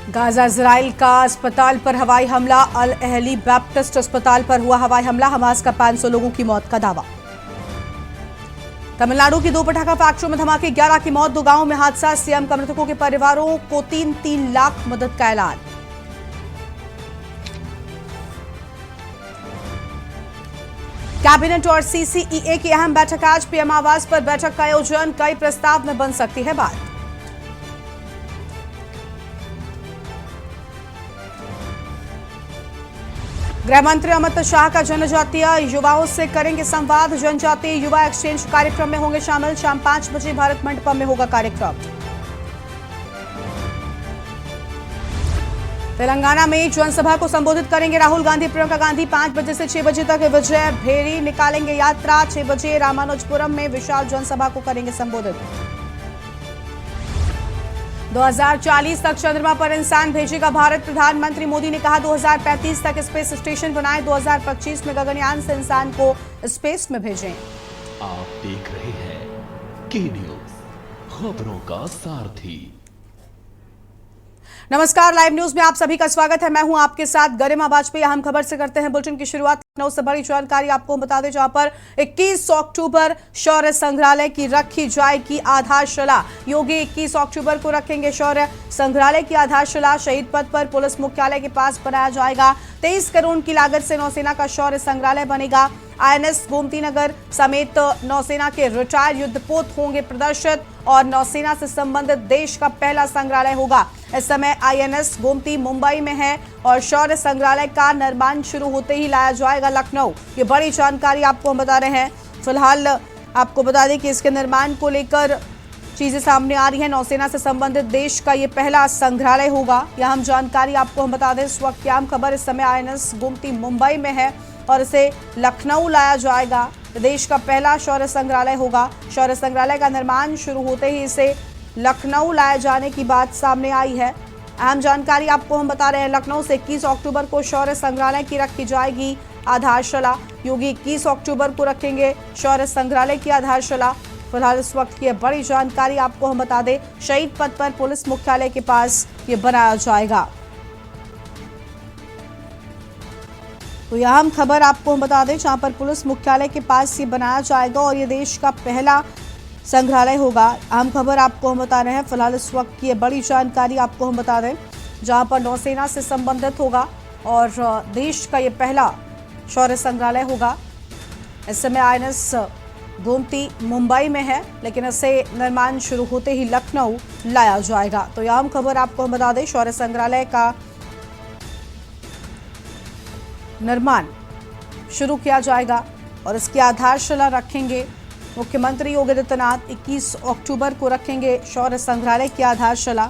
Gaza Israel का अस्पताल पर हवाई हमला। अल अहली बैप्टिस्ट अस्पताल पर हुआ हवाई हमला। हमास का 500 लोगों की मौत का दावा। तमिलनाडु की 2 पटाखा फैक्ट्रियों में धमाके, 11 की मौत, 2 गांवों में हादसा। सीएम का मृतकों के परिवारों को 3-3 लाख मदद का ऐलान। कैबिनेट और सीसीईए की अहम बैठक आज। पीएम आवास पर बैठक का आयोजन। कई प्रस्ताव में बन सकती है बात। गृह मंत्री अमित शाह का जनजातीय युवाओं से करेंगे संवाद। जनजातीय युवा एक्सचेंज कार्यक्रम में होंगे शामिल। शाम 5 बजे भारत मंडपम में होगा कार्यक्रम। तेलंगाना में जनसभा को संबोधित करेंगे राहुल गांधी, प्रियंका गांधी। 5 बजे से 6 बजे तक विजय भेरी निकालेंगे यात्रा। 6 बजे रामानुजपुरम में विशाल जनसभा को करेंगे संबोधित। 2040 तक चंद्रमा पर इंसान भेजेगा भारत। प्रधानमंत्री मोदी ने कहा 2035 तक स्पेस स्टेशन बनाए। 2025 में गगनयान से इंसान को स्पेस में भेजें। आप देख रहे हैं के न्यूज, खबरों का सारथी। नमस्कार, लाइव न्यूज में आप सभी का स्वागत है। मैं हूं आपके साथ गरिमा वाजपेयी। अहम खबर से करते हैं बुलेटिन की शुरुआत। लखनऊ से बड़ी जानकारी आपको बता दें, जहां पर 21 अक्टूबर शौर्य संग्रहालय की रखी जाएगी आधारशिला। योगी 21 अक्टूबर को रखेंगे शौर्य संग्रहालय की आधारशिला। शहीद पथ पर पुलिस मुख्यालय के पास बनाया जाएगा। 23 करोड़ की लागत से नौसेना का शौर्य संग्रहालय बनेगा। आईएनएस गोमती नगर समेत नौसेना के रिटायर्ड युद्धपोत होंगे प्रदर्शित और नौसेना से संबंधित देश का पहला संग्रहालय होगा। इस समय आईएनएस गोमती मुंबई में है और शौर्य संग्रहालय का निर्माण शुरू होते ही लाया जाएगा लखनऊ। ये बड़ी जानकारी आपको हम बता रहे हैं। फिलहाल आपको बता दें कि इसके निर्माण को लेकर चीजें सामने आ रही है। नौसेना से संबंधित देश का ये पहला संग्रहालय होगा। यह हम जानकारी आपको हम बता दें। इस वक्त की आम खबर, इस समय आईएनएस गोमती मुंबई में है और इसे लखनऊ लाया जाएगा। देश का पहला शौर्य संग्रहालय होगा। शौर्य संग्रहालय का निर्माण शुरू होते ही इसे लखनऊ लाए जाने की बात सामने आई है। अहम जानकारी आपको हम बता रहे हैं। लखनऊ से 21 अक्टूबर को शौर्य संग्रहालय की रखी जाएगी आधारशिला। योगी 21 अक्टूबर को रखेंगे शौर्य संग्रहालय की आधारशिला। फिलहाल इस वक्त की बड़ी जानकारी आपको हम बता दें, शहीद पथ पर पुलिस मुख्यालय के पास ये बनाया जाएगा। तो यह अहम खबर आपको हम बता दें, जहां पर पुलिस मुख्यालय के पास ये बनाया जाएगा और ये देश का पहला संग्रहालय होगा। अहम खबर आपको हम बता रहे हैं। फिलहाल इस वक्त की बड़ी जानकारी आपको हम बता दें, जहां पर नौसेना से संबंधित होगा और देश का ये पहला शौर्य संग्रहालय होगा। इस समय आईएनएस गोमती मुंबई में है, लेकिन इसे निर्माण शुरू होते ही लखनऊ लाया जाएगा। तो यह अहम खबर आपको हम बता दें, शौर्य संग्रहालय का निर्माण शुरू किया जाएगा और इसकी आधारशिला रखेंगे मुख्यमंत्री योगी आदित्यनाथ। 21 अक्टूबर को रखेंगे शौर्य संग्रहालय की आधारशिला।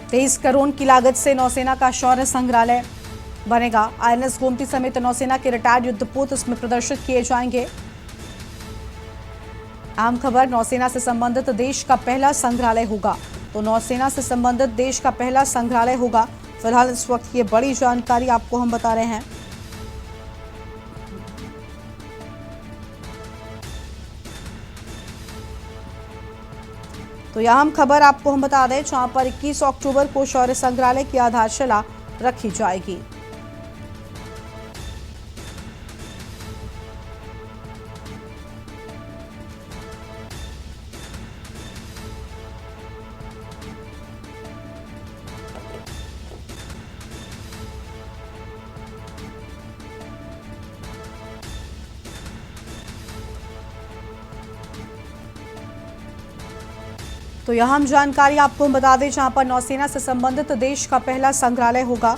तेईस करोड़ की लागत से नौसेना का शौर्य संग्रहालय बनेगा। आईएनएस गोमती समेत नौसेना के रिटायर्ड युद्धपोत इसमें प्रदर्शित किए जाएंगे। आम खबर, नौसेना से संबंधित देश का पहला संग्रहालय होगा। तो नौसेना से संबंधित देश का पहला संग्रहालय होगा। फिलहाल इस वक्त ये बड़ी जानकारी आपको हम बता रहे हैं। तो यह अहम खबर आपको हम बता दें, जहां पर 21 अक्टूबर को शौर्य संग्रहालय की आधारशिला रखी जाएगी। तो यह हम जानकारी आपको हम बता दें, जहां पर नौसेना से संबंधित देश का पहला संग्रहालय होगा।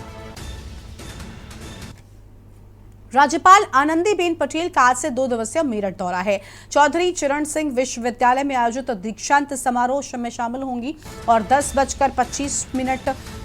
राज्यपाल आनंदीबेन पटेल का आज से 2 दिवसीय मेरठ दौरा है। चौधरी चरण सिंह विश्वविद्यालय में आयोजित दीक्षांत समारोह में शामिल होंगी और 10:25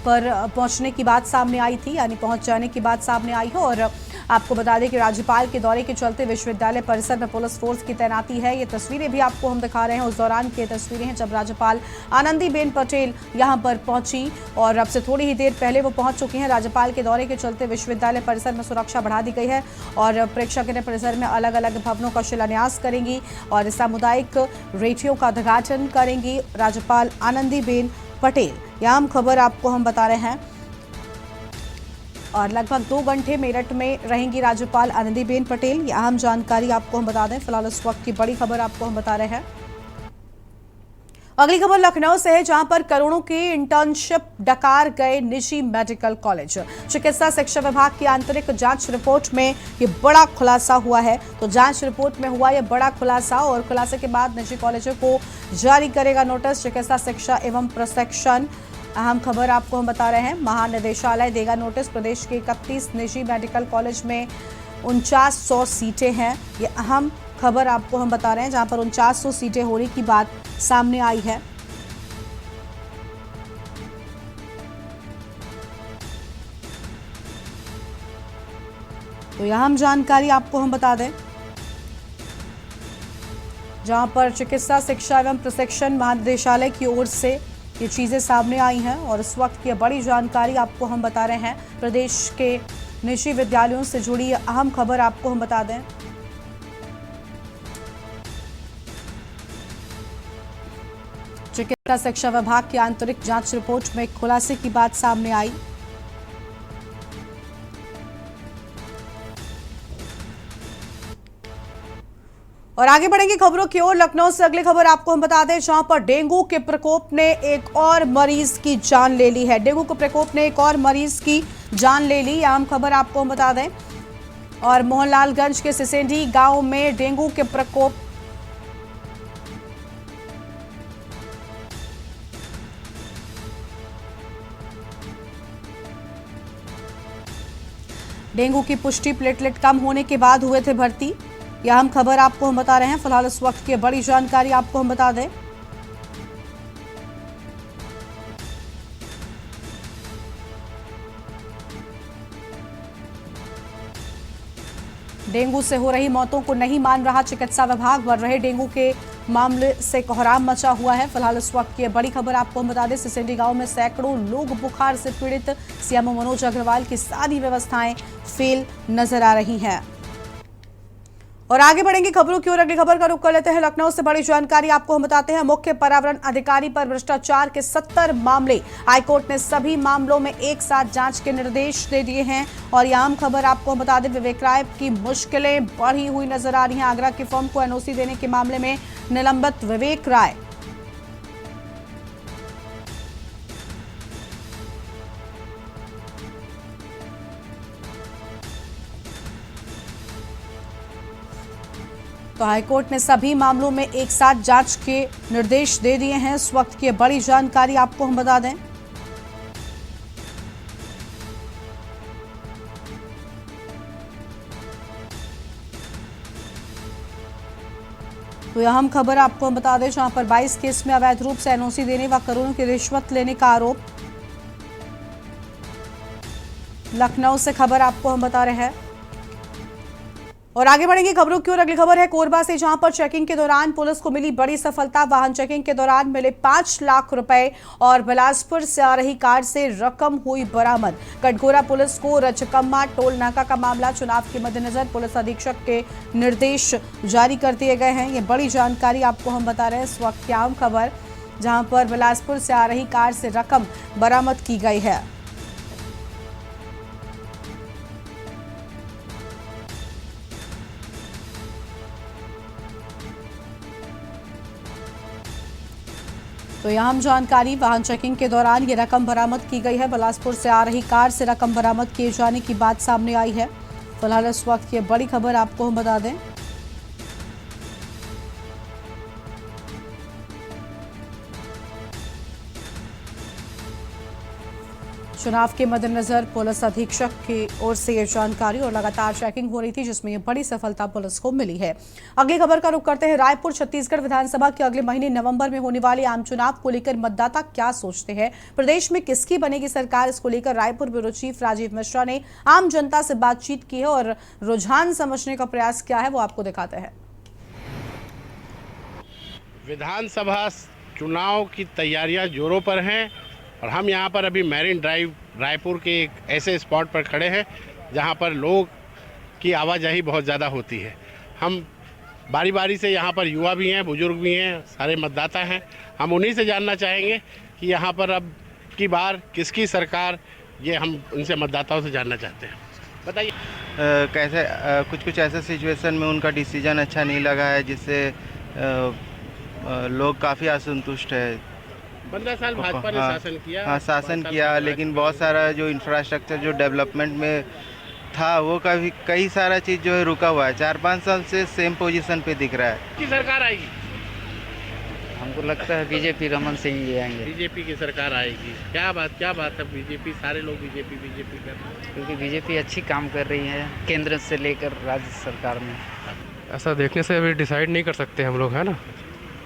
पर पहुंचने की बात सामने आई थी, यानी पहुंच जाने की बात सामने आई है और आपको बता दें कि राज्यपाल के दौरे के चलते विश्वविद्यालय परिसर में पुलिस फोर्स की तैनाती है। ये तस्वीरें भी आपको हम दिखा रहे हैं, उस दौरान की तस्वीरें हैं जब राज्यपाल आनंदीबेन पटेल यहां पर पहुंची और अब से थोड़ी ही देर पहले वो पहुंच चुकी हैं। राज्यपाल के दौरे के चलते विश्वविद्यालय परिसर में सुरक्षा बढ़ा दी गई है और प्रेक्षक परिसर में अलग अलग भवनों का शिलान्यास करेंगी और सामुदायिक रेडियो का उद्घाटन करेंगी राज्यपाल आनंदीबेन पटेल। यह अहम खबर आपको हम बता रहे हैं और लगभग 2 घंटे मेरठ में रहेंगी राज्यपाल आनंदीबेन पटेल। यह अहम जानकारी आपको हम बता दें। फिलहाल इस वक्त की बड़ी खबर आपको हम बता रहे हैं। अगली खबर लखनऊ से है, जहां पर करोड़ों की इंटर्नशिप डकार गए निजी मेडिकल कॉलेज। चिकित्सा शिक्षा विभाग की आंतरिक जांच रिपोर्ट में ये बड़ा खुलासा हुआ है। तो जांच रिपोर्ट में हुआ यह बड़ा खुलासा और खुलासे के बाद निजी कॉलेजों को जारी करेगा नोटिस चिकित्सा शिक्षा एवं प्रशिक्षण। अहम खबर आपको हम बता रहे हैं। महानिदेशालय देगा नोटिस। प्रदेश के 31 निजी मेडिकल कॉलेज में 4900 सीटें हैं। ये अहम खबर आपको हम बता रहे हैं, जहां पर 4900 सीटें होने की बात सामने आई है। तो यह हम जानकारी आपको हम बता दें, जहां पर चिकित्सा शिक्षा एवं प्रशिक्षण महानिदेशालय की ओर से ये चीजें सामने आई हैं और इस वक्त की बड़ी जानकारी आपको हम बता रहे हैं। प्रदेश के निजी विद्यालयों से जुड़ी अहम खबर आपको हम बता दें। चिकित्सा शिक्षा विभाग की आंतरिक जांच रिपोर्ट में खुलासे की बात सामने आई। और आगे बढ़ेंगे खबरों की ओर। लखनऊ से अगली खबर आपको हम बता दें, जहां पर डेंगू के प्रकोप ने एक और मरीज की जान ले ली है। डेंगू के प्रकोप ने एक और मरीज की जान ले ली। आम खबर आपको हम बता दें। और मोहनलालगंज के सिसेंडी गांव में डेंगू के प्रकोप डेंगू की पुष्टि प्लेटलेट कम होने के बाद हुए थे भर्ती। यह हम खबर आपको हम बता रहे हैं। फिलहाल इस वक्त की बड़ी जानकारी आपको हम बता दें। डेंगू से हो रही मौतों को नहीं मान रहा चिकित्सा विभाग। बढ़ रहे डेंगू के मामले से कोहराम मचा हुआ है। फिलहाल इस वक्त की बड़ी खबर आपको हम बता दें। सिसेंडी गांव में सैकड़ों लोग बुखार से पीड़ित। सीएमओ मनोज अग्रवाल की सारी व्यवस्थाएं फेल नजर आ रही हैं। और आगे बढ़ेंगे खबरों की ओर। अगली खबर का रुख कर लेते हैं। लखनऊ से बड़ी जानकारी आपको हम बताते हैं। मुख्य पर्यावरण अधिकारी पर भ्रष्टाचार के 70 मामले। हाईकोर्ट ने सभी मामलों में एक साथ जांच के निर्देश दे दिए हैं। और यह आम खबर आपको हम बता दें। विवेक राय की मुश्किलें बढ़ी हुई नजर आ रही हैं। आगरा की फर्म को एनओसी देने के मामले में निलंबित विवेक राय। तो हाईकोर्ट ने सभी मामलों में एक साथ जांच के निर्देश दे दिए हैं। इस वक्त की बड़ी जानकारी आपको हम बता दें। तो यह हम खबर आपको हम बता दें, जहां पर 22 केस में अवैध रूप से एनओसी देने व करोड़ों की रिश्वत लेने का आरोप। लखनऊ से खबर आपको हम बता रहे हैं। और आगे बढ़ेंगे खबरों की ओर। अगली खबर है कोरबा से, जहां पर चेकिंग के दौरान पुलिस को मिली बड़ी सफलता। वाहन चेकिंग के दौरान मिले 5 लाख रुपए और बिलासपुर से आ रही कार से रकम हुई बरामद। कटघोरा पुलिस को रचकम्मा टोल नाका का मामला। चुनाव के मद्देनजर पुलिस अधीक्षक के निर्देश जारी कर दिए गए हैं। ये बड़ी जानकारी आपको हम बता रहे हैं। इस वक्त की आम खबर, जहां पर बिलासपुर से आ रही कार से रकम बरामद की गई है। तो यह हम जानकारी, वाहन चेकिंग के दौरान ये रकम बरामद की गई है। बिलासपुर से आ रही कार से रकम बरामद किए जाने की बात सामने आई है। फिलहाल इस वक्त की बड़ी खबर आपको हम बता दें। चुनाव के मद्देनजर पुलिस अधीक्षक की ओर से ये जानकारी और लगातार चेकिंग हो रही थी, जिसमें ये बड़ी सफलता पुलिस को मिली है। अगली खबर का रुख करते हैं रायपुर। छत्तीसगढ़ विधानसभा के अगले महीने नवंबर में होने वाले आम चुनाव को लेकर मतदाता क्या सोचते हैं, प्रदेश में किसकी बनेगी सरकार, इसको लेकर रायपुर ब्यूरो चीफ राजीव मिश्रा ने आम जनता से बातचीत की है और रुझान समझने का प्रयास किया है, वो आपको दिखाते हैं। विधानसभा चुनाव की तैयारियां जोरों पर हैं और हम यहां पर अभी मैरिन ड्राइव रायपुर के एक ऐसे स्पॉट पर खड़े हैं जहां पर लोग की आवाजाही बहुत ज़्यादा होती है। हम बारी बारी से यहां पर युवा भी हैं, बुजुर्ग भी हैं, सारे मतदाता हैं। हम उन्हीं से जानना चाहेंगे कि यहां पर अब की बार किसकी सरकार, ये हम उनसे मतदाताओं से जानना चाहते हैं। बताइए कैसे कुछ ऐसे सिचुएशन में उनका डिसीजन अच्छा नहीं लगा है जिससे लोग काफ़ी असंतुष्ट है। 15 साल भाजपा ने शासन किया। हाँ, शासन किया, लेकिन बहुत सारा जो इंफ्रास्ट्रक्चर जो डेवलपमेंट में था वो कई सारा चीज़ जो है रुका हुआ है। 4-5 साल से सेम पोजीशन पे दिख रहा है। की सरकार आएगी? हमको लगता है बीजेपी रमन सिंह जी आएंगे। बीजेपी की सरकार आएगी। क्या बात है, बीजेपी, सारे लोग बीजेपी कर रहे हैं क्योंकि बीजेपी अच्छी काम कर रही है केंद्र से लेकर राज्य सरकार में। ऐसा देखने से अभी डिसाइड नहीं कर सकते हम लोग, है ना।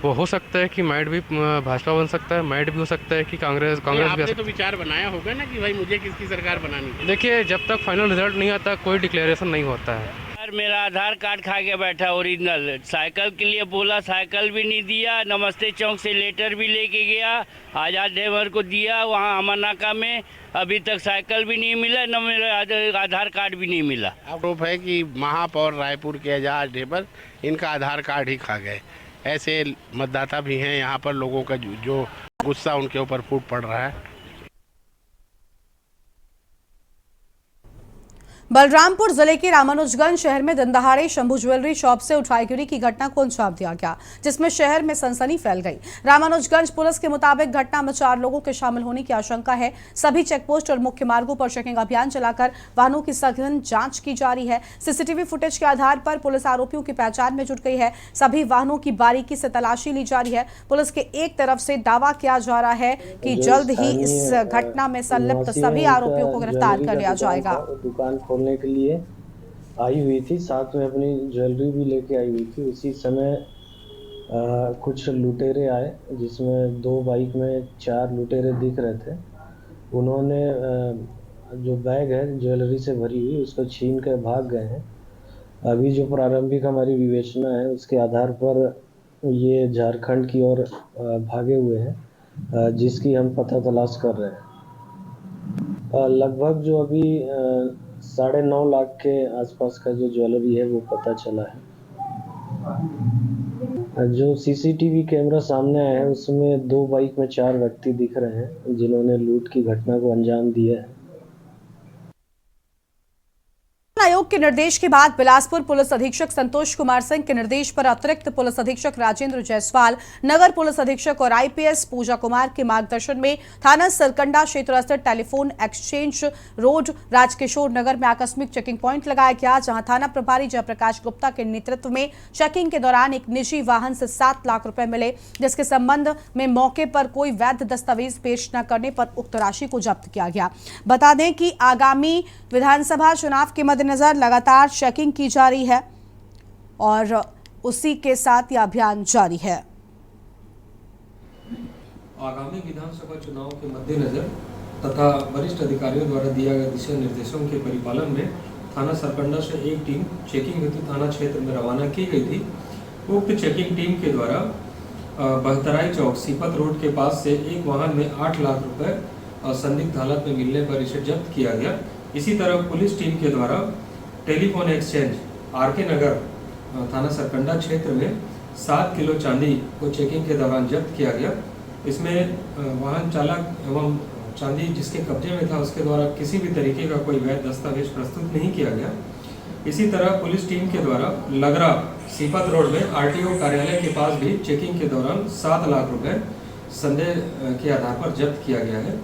वो हो सकता है कि माइट भी भाजपा बन सकता है, माइट भी हो सकता है कि कांग्रेस भी। आपने तो विचार बनाया होगा ना कि भाई मुझे किसकी सरकार बनानी है। देखिए, जब तक फाइनल रिजल्ट नहीं आता कोई डिक्लेरेशन नहीं होता है। यार मेरा आधार कार्ड खा के बैठा ओरिजिनल, साइकिल के लिए बोला, साइकिल भी नहीं दिया। नमस्ते चौक से लेटर भी लेके गया, आज़ाद ढेबर को दिया, वहाँ अमरनाका में अभी तक साइकिल भी नहीं मिला, न मेरा आधार कार्ड भी नहीं मिला। आरोप है कि महापौर रायपुर के आज़ाद ढेबर इनका आधार कार्ड ही खा गए। ऐसे मतदाता भी हैं यहाँ पर, लोगों का जो गुस्सा उनके ऊपर फूट पड़ रहा है। बलरामपुर जिले के रामानुजगंज शहर में दिनदहाड़े शंभू ज्वेलरी शॉप से उठाईगिरी की घटना को अंजाम दिया गया, जिसमें शहर में सनसनी फैल गई। रामानुजगंज पुलिस के मुताबिक घटना में 4 लोगों के शामिल होने की आशंका है। सभी चेकपोस्ट और मुख्य मार्गों पर चेकिंग अभियान चलाकर वाहनों की सघन जांच की जा रही है। सीसीटीवी फुटेज के आधार पर पुलिस आरोपियों की पहचान में जुट गई है। सभी वाहनों की बारीकी से तलाशी ली जा रही है। पुलिस के एक तरफ से दावा किया जा रहा है कि जल्द ही इस घटना में संलिप्त सभी आरोपियों को गिरफ्तार कर लिया जाएगा। दुकान खोलने के लिए आई हुई थी, साथ में अपनी ज्वेलरी भी लेके आई हुई थी। उसी समय कुछ लुटेरे आए, जिसमें 2 बाइक में 4 लुटेरे दिख रहे थे। उन्होंने जो बैग है ज्वेलरी से भरी हुई उसको छीन कर भाग गए हैं। अभी जो प्रारंभिक हमारी विवेचना है उसके आधार पर ये झारखंड की ओर भागे हुए हैं, जिसकी हम पता तलाश कर रहे हैं। लगभग जो अभी 9.5 लाख के आसपास का जो ज्वेलरी है वो पता चला है। जो सीसीटीवी कैमरा सामने आया है उसमें 2 बाइक में 4 व्यक्ति दिख रहे हैं जिन्होंने लूट की घटना को अंजाम दिया है। आयोग के निर्देश के बाद बिलासपुर पुलिस अधीक्षक संतोष कुमार सिंह के निर्देश पर अतिरिक्त पुलिस अधीक्षक राजेंद्र जायसवाल, नगर पुलिस अधीक्षक और आईपीएस पूजा कुमार के मार्गदर्शन में थाना सरकंडा क्षेत्र स्थित टेलीफोन एक्सचेंज रोड राजकिशोर नगर में आकस्मिक चेकिंग पॉइंट लगाया गया, जहां थाना प्रभारी जयप्रकाश गुप्ता के नेतृत्व में चेकिंग के दौरान एक निजी वाहन से 7 लाख रुपए मिले, जिसके संबंध में मौके पर कोई वैध दस्तावेज पेश न करने पर उक्त राशि को जब्त किया गया। बता दें कि आगामी विधानसभा चुनाव के मद्देनजर लगातार चेकिंग की जा रही है और उसी के साथ यह अभियान जारी है। आगामी विधानसभा चुनाव के मद्देनजर तथा वरिष्ठ अधिकारियों द्वारा दिया गया दिशा निर्देशों के परिपालन में थाना सरकंडा से एक टीम चेकिंग हेतु थाना क्षेत्र में रवाना की गई थी। उक्त चेकिंग टीम के द्वारा बहतराई चौक सीपत रोड के पास से एक वाहन में 8 लाख रुपए संदिग्ध हालत में मिलने पर इसे जब्त किया गया। इसी तरह पुलिस टीम के द्वारा टेलीफोन एक्सचेंज आरके नगर थाना सरकंडा क्षेत्र में 7 किलो चांदी को चेकिंग के दौरान जब्त किया गया। इसमें वाहन चालक एवं चांदी जिसके कब्जे में था उसके द्वारा किसी भी तरीके का कोई वैध दस्तावेज प्रस्तुत नहीं किया गया। इसी तरह पुलिस टीम के द्वारा लगरा सीपत रोड में आरटीओ कार्यालय के पास भी चेकिंग के दौरान 7 लाख रुपए संदेह के आधार पर जब्त किया गया है।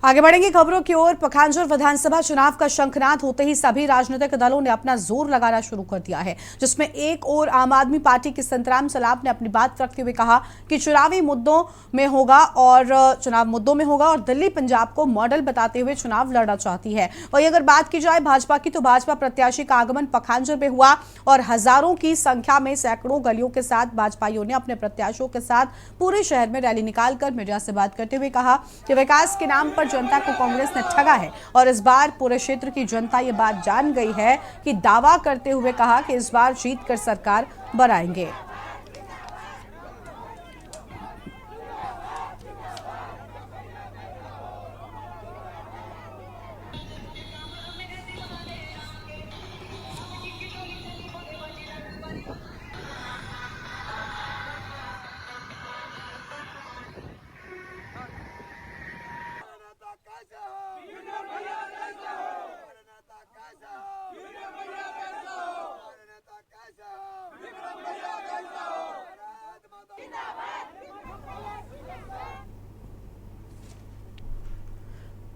आगे बढ़ेंगे खबरों की ओर। पखांजर विधानसभा चुनाव का शंखनाद होते ही सभी राजनीतिक दलों ने अपना जोर लगाना शुरू कर दिया है, जिसमें एक ओर आम आदमी पार्टी के संतराम सलाब ने अपनी बात रखते हुए कहा कि चुनाव मुद्दों में होगा और दिल्ली पंजाब को मॉडल बताते हुए चुनाव लड़ना चाहती है। वहीं अगर बात की जाए भाजपा की, तो भाजपा प्रत्याशी का आगमन पखांजर में हुआ और हजारों की संख्या में सैकड़ों गलियों के साथ भाजपाइयों ने अपने प्रत्याशियों के साथ पूरे शहर में रैली निकालकर मीडिया से बात करते हुए कहा कि विकास के नाम पर जनता को कांग्रेस ने ठगा है और इस बार पूरे क्षेत्र की जनता ये बात जान गई है कि दावा करते हुए कहा कि इस बार जीत कर सरकार बनाएंगे।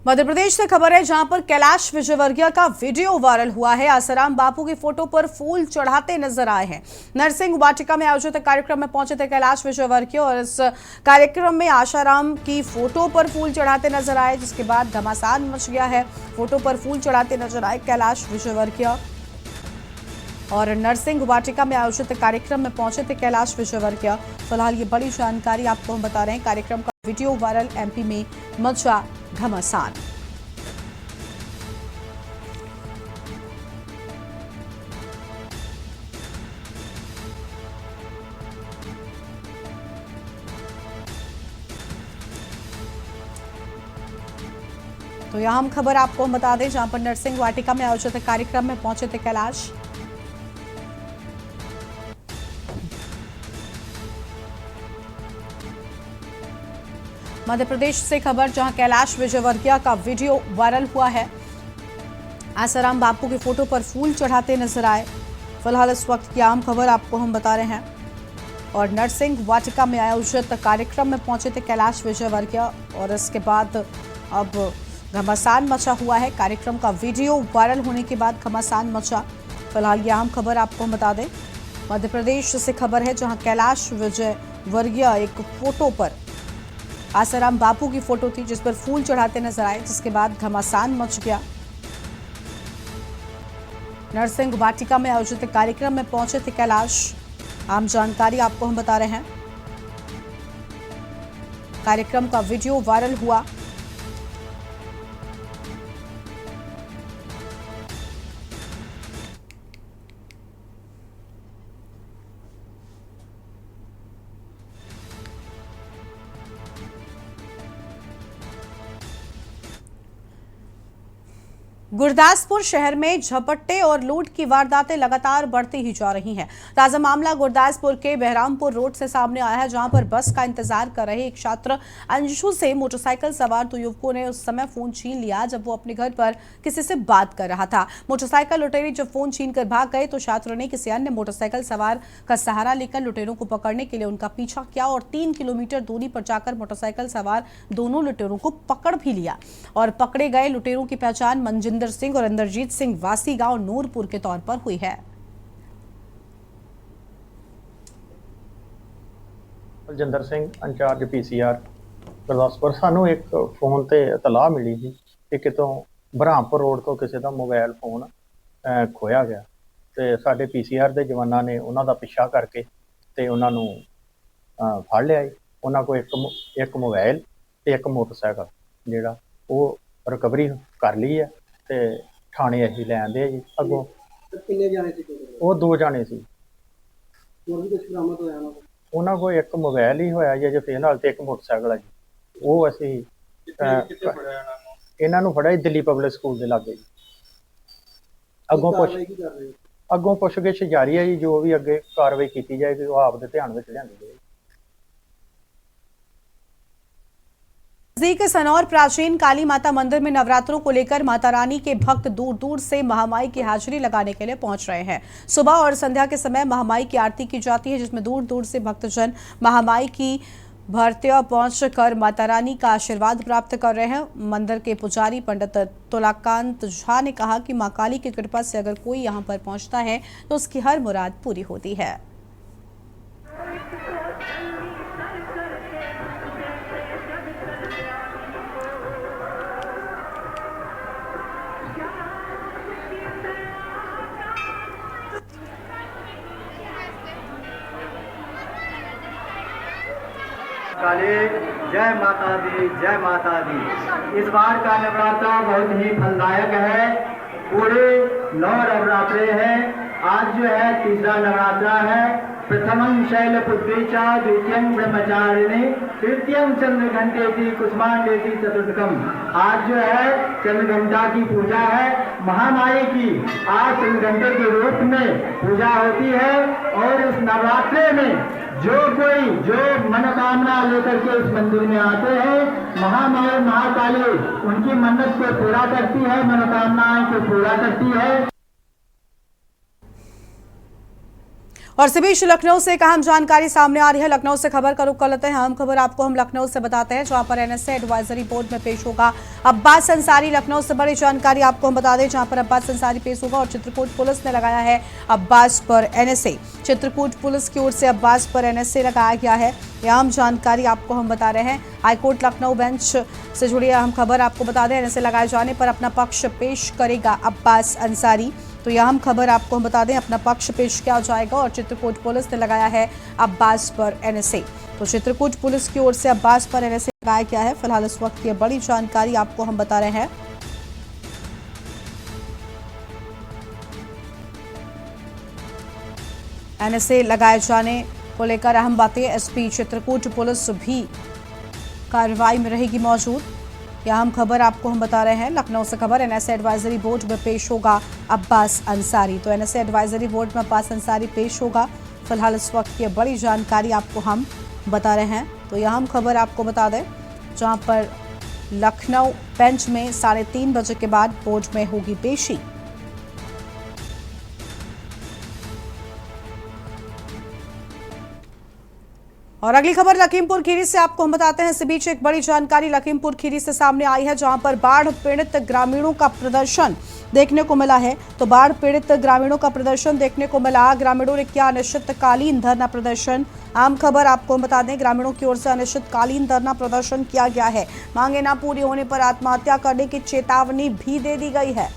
मध्य प्रदेश से खबर है, जहां पर कैलाश विजयवर्गीय का वीडियो वायरल हुआ है। आसाराम बापू की फोटो पर फूल चढ़ाते नजर आए हैं। नरसिंह वाटिका में आयोजित कार्यक्रम में पहुंचे थे कैलाश विजयवर्गीय और इस कार्यक्रम में आसाराम की फोटो पर फूल चढ़ाते नजर आए, जिसके बाद घमासान मच गया है। फोटो पर फूल चढ़ाते नजर आए कैलाश विजयवर्गीय और नरसिंह वाटिका में आयोजित कार्यक्रम में पहुंचे थे कैलाश विजयवर्गीय। फिलहाल ये बड़ी जानकारी आपको हम बता रहे हैं। कार्यक्रम का वीडियो वायरल, एमपी में मचा घमासान। तो यह हम खबर आपको हम बता दें, जहां पर नरसिंह वाटिका में आयोजित कार्यक्रम में पहुंचे थे कैलाश। मध्य प्रदेश से खबर, जहां कैलाश विजयवर्गीय का वीडियो वायरल हुआ है। आसाराम बापू की फोटो पर फूल चढ़ाते नजर आए। फिलहाल इस वक्त की आम खबर आपको हम बता रहे हैं। और नरसिंह वाटिका में आयोजित कार्यक्रम में पहुंचे थे कैलाश विजयवर्गीय और इसके बाद अब घमासान मचा हुआ है। कार्यक्रम का वीडियो वायरल होने के बाद घमासान मचा। फिलहाल ये आम खबर आपको हम बता दें। मध्य प्रदेश से खबर है, जहां कैलाश विजयवर्गीय एक फोटो पर, आसाराम बापू की फोटो थी जिस पर फूल चढ़ाते नजर आए, जिसके बाद घमासान मच गया। नरसिंह वाटिका में आयोजित कार्यक्रम में पहुंचे थे कैलाश। आम जानकारी आपको हम बता रहे हैं। कार्यक्रम का वीडियो वायरल हुआ। गुरदासपुर शहर में झपट्टे और लूट की वारदातें लगातार बढ़ती ही जा रही हैं। ताजा मामला गुरदासपुर के बहरामपुर रोड से सामने आया है, जहां पर बस का इंतजार कर रहे एक छात्र अंशु से मोटरसाइकिल सवार दो युवकों ने उस समय फोन छीन लिया जब वो अपने घर पर किसी से बात कर रहा था। मोटरसाइकिल लुटेरे जब फोन छीनकर भाग गए तो छात्र ने किसी अन्य मोटरसाइकिल सवार का सहारा लेकर लुटेरों को पकड़ने के लिए उनका पीछा किया और 3 किलोमीटर दूरी पर जाकर मोटरसाइकिल सवार दोनों लुटेरों को पकड़ भी लिया। और पकड़े गए लुटेरों की पहचान मनजिंदर सिंह और इंद्रजीत सिंह वासी गांव नूरपुर के तौर पर हुई है। Baljinder Singh in charge PCR Gurdaspur. सानू एक फोन ते इतलाह मिली थी कि कितों बहरामपुर रोड तो किसी का मोबाइल फोन खोया गया ते साडे पीसीआर के जवानों ने उन्हों का पिछा करके ते उन्होंने फड़ लिया। उन्होंने को एक मोबाइल ते एक मोटरसाइकिल जिहड़ा वो रिकवरी कर ली है ते थाने असीं लै आंदे जी। अगों किन्ने जाने सी? वो 2 जाने सी। होर भी कुछ बरामद होया उन्होंने को एक मोबाइल ही होया जी अजे फिलहाल ते एक मोटरसाइकिल है जी। वो असीं इन्हां नूं फड़िया दिल्ली पब्लिक स्कूल के लागे जी। अगों पुछगिछ जारी है जी। जो भी अगे कार्रवाई की जाएगी वो आप दे ध्यान विच लिआंदी जाएगी। नजदीक सनौर प्राचीन काली माता मंदिर में नवरात्रों को लेकर माता रानी के भक्त दूर दूर से महामाई की हाजिरी लगाने के लिए पहुंच रहे हैं। सुबह और संध्या के समय महामाई की आरती की जाती है, जिसमें दूर दूर से भक्तजन महामाई की भरतिया पहुंचकर माता रानी का आशीर्वाद प्राप्त कर रहे हैं। मंदिर के पुजारी पंडित तुलाकांत झा ने कहा कि मां काली की कृपा से अगर कोई यहां पर पहुंचता है तो उसकी हर मुराद पूरी होती है। काली जय माता दी, जय माता दी। इस बार का नवरात्रा बहुत ही फलदायक है। पूरे 9 नवरात्रे हैं। आज जो है तीसरा नवरात्रा है। प्रथमं शैलपुत्री च, द्वितीयं ब्रह्मचारिणी, तृतीयं चंद्रघंटेति, कुसुमांडेति चतुर्थकम। आज जो है चंद्रघंटा की पूजा है। महामाई की आज चंद्रघंटे के रूप में पूजा होती है। और इस नवरात्रे में जो मनोकामना लेकर के इस मंदिर में आते हैं, महामाई महाकाली उनकी मन्नत को पूरा करती है, मनोकामनाएं को पूरा करती है। और इसी बीच लखनऊ से एक अहम जानकारी सामने आ रही है। लखनऊ से खबर का रुख कर लेते हैं। अहम खबर आपको हम लखनऊ से बताते हैं, जहां पर एनएसए एडवाइजरी बोर्ड में पेश होगा अब्बास अंसारी। लखनऊ से बड़ी जानकारी आपको हम बता दें, जहां पर अब्बास अंसारी पेश होगा और चित्रकूट पुलिस ने लगाया है अब्बास पर एनएसए। चित्रकूट पुलिस की ओर से अब्बास पर एनएसए लगाया गया है। यह अहम जानकारी आपको हम बता रहे हैं। हाईकोर्ट लखनऊ बेंच से जुड़ी अहम खबर आपको बता दें, एनएसए लगाए जाने पर अपना पक्ष पेश करेगा अब्बास अंसारी। तो यह हम खबर आपको हम बता दें, अपना पक्ष पेश किया जाएगा और चित्रकूट पुलिस ने लगाया है अब्बास पर एनएसए। तो चित्रकूट पुलिस की ओर से अब्बास पर एनएसए लगाया गया है। फिलहाल इस वक्त की बड़ी जानकारी आपको हम बता रहे हैं। एनएसए लगाए जाने को लेकर अहम बातें। एसपी चित्रकूट पुलिस भी कार्रवाई में रहेगी मौजूद। यह हम खबर आपको हम बता रहे हैं। लखनऊ से खबर, एनएसए एडवाइजरी बोर्ड में पेश होगा अब्बास अंसारी। तो एनएसए एडवाइजरी बोर्ड में अब्बास अंसारी पेश होगा। फिलहाल इस वक्त की बड़ी जानकारी आपको हम बता रहे हैं। तो यह हम खबर आपको बता दें, जहां पर लखनऊ बेंच में 3:30 बजे के बाद बोर्ड में होगी पेशी। और अगली खबर लखीमपुर खीरी से आपको हम बताते हैं। इस बीच एक बड़ी जानकारी लखीमपुर खीरी से सामने आई है, जहां पर बाढ़ पीड़ित ग्रामीणों का प्रदर्शन देखने को मिला है। तो बाढ़ पीड़ित ग्रामीणों का प्रदर्शन देखने को मिला। ग्रामीणों ने किया अनिश्चितकालीन धरना प्रदर्शन। आम खबर आपको हम बता दें, ग्रामीणों की ओर से अनिश्चितकालीन धरना प्रदर्शन किया गया है। मांगे न पूरी होने पर आत्महत्या करने की चेतावनी भी दे दी गई है।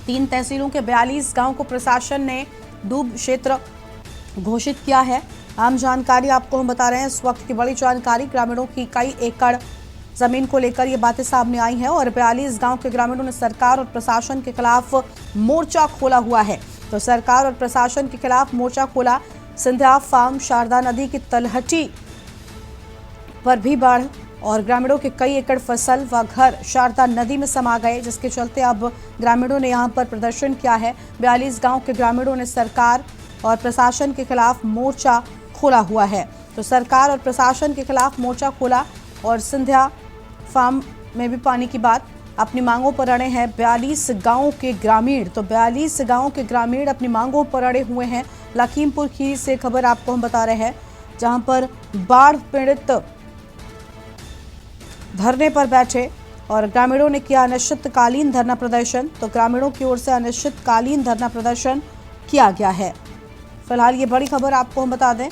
तीन तहसीलों के 42 गांव को प्रशासन ने डूब क्षेत्र घोषित किया है। आम जानकारी आपको हम बता रहे हैं। इस वक्त की बड़ी जानकारी, ग्रामीणों की कई एकड़ जमीन को लेकर ये बातें सामने आई हैं और 42 गांव के ग्रामीणों ने सरकार और प्रशासन के खिलाफ मोर्चा खोला हुआ है। तो सरकार और प्रशासन के खिलाफ मोर्चा खोला। सिंधिया फार्म, शारदा नदी की तलहटी पर भी बाढ़ और ग्रामीणों के कई एकड़ फसल व घर शारदा नदी में समा गए, जिसके चलते अब ग्रामीणों ने यहां पर प्रदर्शन किया है। 42 गांव के ग्रामीणों ने सरकार और प्रशासन के खिलाफ मोर्चा खोला हुआ है। तो सरकार और प्रशासन के खिलाफ मोर्चा खोला और सिंधिया फार्म में भी पानी की बात। अपनी मांगों पर अड़े हैं 42 गांवों के ग्रामीण। तो 42 गांवों के ग्रामीण अपनी मांगों पर अड़े हुए हैं। लखीमपुर खीरी से खबर आपको हम बता रहे हैं, जहां पर बाढ़ पीड़ित धरने पर बैठे और ग्रामीणों ने किया अनिश्चितकालीन धरना प्रदर्शन। तो ग्रामीणों की ओर से अनिश्चितकालीन धरना प्रदर्शन किया गया है। फिलहाल ये बड़ी खबर आपको हम बता दें,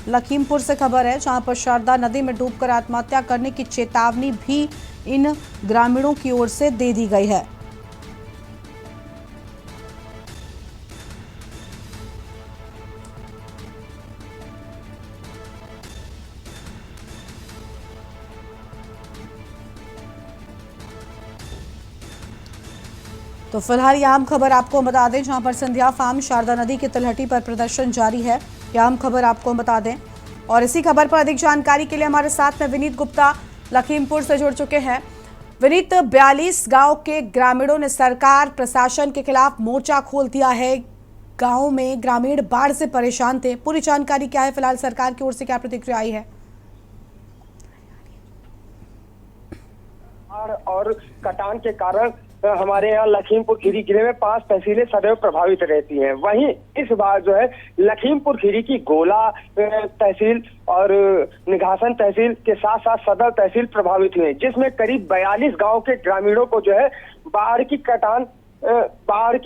लखीमपुर से खबर है, जहां पर शारदा नदी में डूबकर आत्महत्या करने की चेतावनी भी इन ग्रामीणों की ओर से दे दी गई है। तो फिलहाल यह आम खबर आपको बता दें, जहां पर सिंधिया फार्म, शारदा नदी की तलहटी पर प्रदर्शन जारी है। यह आम खबर आपको बता दें। और इसी खबर पर अधिक जानकारी के लिए हमारे साथ में विनीत गुप्ता लखीमपुर से जुड़ चुके हैं। विनीत, 42 गांव के ग्रामीणों ने सरकार प्रशासन के खिलाफ मोर्चा खोल दिया है। गांव में ग्रामीण बाढ़ से परेशान थे। पूरी जानकारी क्या है? फिलहाल सरकार की ओर से क्या प्रतिक्रिया आई है? और कटान के कारण हमारे यहाँ लखीमपुर खीरी जिले में 5 तहसीलें सदैव प्रभावित रहती हैं। वहीं इस बार जो है लखीमपुर खीरी की गोला तहसील और निघासन तहसील के साथ साथ सदर तहसील प्रभावित हुए, जिसमें करीब 42 गांव के ग्रामीणों को जो है बाढ़ की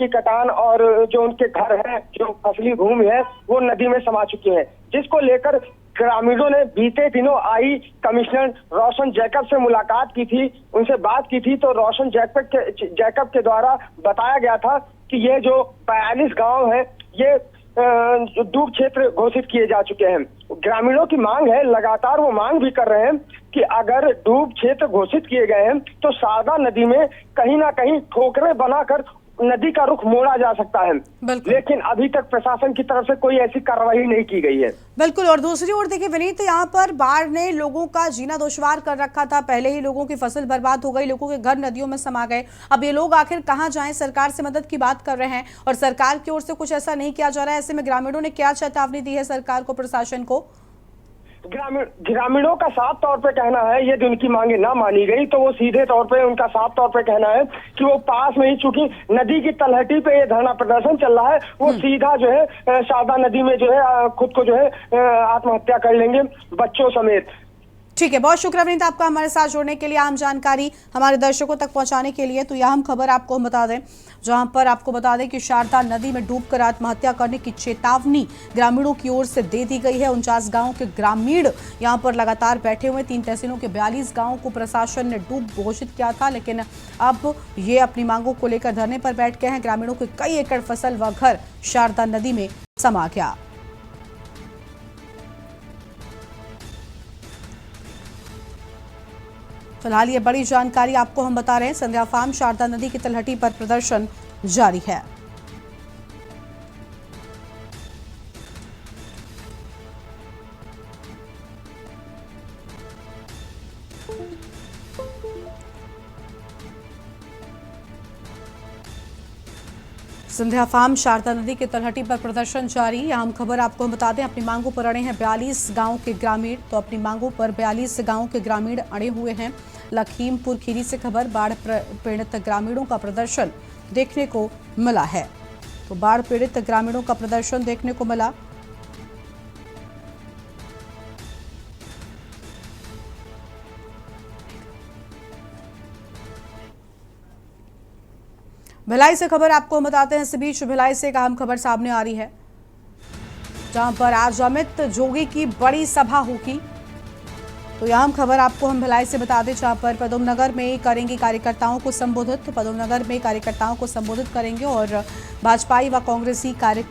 कटान और जो उनके घर हैं, जो फसली भूमि है, वो नदी में समा चुकी है, जिसको लेकर ग्रामीणों ने बीते दिनों आई कमिश्नर रोशन जैकब से मुलाकात की थी, उनसे बात की थी। तो रोशन जैकब के द्वारा बताया गया था कि ये जो 42 गांव हैं ये डूब क्षेत्र घोषित किए जा चुके हैं। ग्रामीणों की मांग है, लगातार वो मांग भी कर रहे हैं कि अगर डूब क्षेत्र घोषित किए गए हैं तो शारदा नदी में कहीं ना कहीं ठोकरें बनाकर नदी का रुख मोड़ा जा सकता है, लेकिन अभी तक प्रशासन की तरफ से कोई ऐसी कार्रवाई नहीं की गई है। बिल्कुल। और दूसरी ओर देखिए विनीत, यहाँ पर बाढ़ ने लोगों का जीना दुश्वार कर रखा था। पहले ही लोगों की फसल बर्बाद हो गई, लोगों के घर नदियों में समा गए। अब ये लोग आखिर कहाँ जाएं? सरकार से मदद की बात कर रहे हैं और सरकार की ओर से कुछ ऐसा नहीं किया जा रहा है। ऐसे में ग्रामीणों ने क्या चेतावनी दी है सरकार को, प्रशासन को? ग्रामीणों का साफ तौर पे कहना है, यदि उनकी मांगे ना मानी गई तो वो सीधे तौर पे उनका साफ तौर पे कहना है कि वो पास में ही, चूंकि नदी की तलहटी पे ये धरना प्रदर्शन चल रहा है, वो सीधा जो है शारदा नदी में जो है खुद को जो है आत्महत्या कर लेंगे, बच्चों समेत। ठीक है, बहुत शुक्रिया विनीत आपका हमारे साथ जुड़ने के लिए, आम जानकारी हमारे दर्शकों तक पहुंचाने के लिए। तो यह हम खबर आपको हम बता दें, जहां पर आपको बता दें कि शारदा नदी में डूबकर आत्महत्या करने की चेतावनी ग्रामीणों की ओर से दे दी गई है। 49 गांवों के ग्रामीण यहां पर लगातार बैठे हुए। 3 तहसीलों के 42 गांवों को प्रशासन ने डूब घोषित किया था, लेकिन अब ये अपनी मांगों को लेकर धरने पर बैठ गए हैं। ग्रामीणों के कई एकड़ फसल व घर शारदा नदी में समा गया। फिलहाल ये बड़ी जानकारी आपको हम बता रहे हैं। संध्या फार्म शारदा नदी की तलहटी पर प्रदर्शन जारी है। संध्या फार्म शारदा नदी के तलहटी पर प्रदर्शन जारी। यहाँ हम खबर आपको हम बता दें, अपनी मांगों पर अड़े हैं 42 गांव के ग्रामीण। तो अपनी मांगों पर 42 गांव के ग्रामीण अड़े हुए हैं। लखीमपुर खीरी से खबर, बाढ़ पीड़ित ग्रामीणों का प्रदर्शन देखने को मिला है। तो बाढ़ पीड़ित ग्रामीणों का प्रदर्शन देखने को मिला। भिलाई से खबर आपको हम बताते हैं। इस बीच भिलाई से एक अहम खबर सामने आ रही है, जहां पर आज अमित जोगी की बड़ी सभा होगी। तो यह हम खबर आपको हम भिलाई से बता दें, जहां पर पदमनगर में करेंगे कार्यकर्ताओं को संबोधित। तो पदमनगर में कार्यकर्ताओं को संबोधित करेंगे और भाजपाई व कांग्रेसी कार्य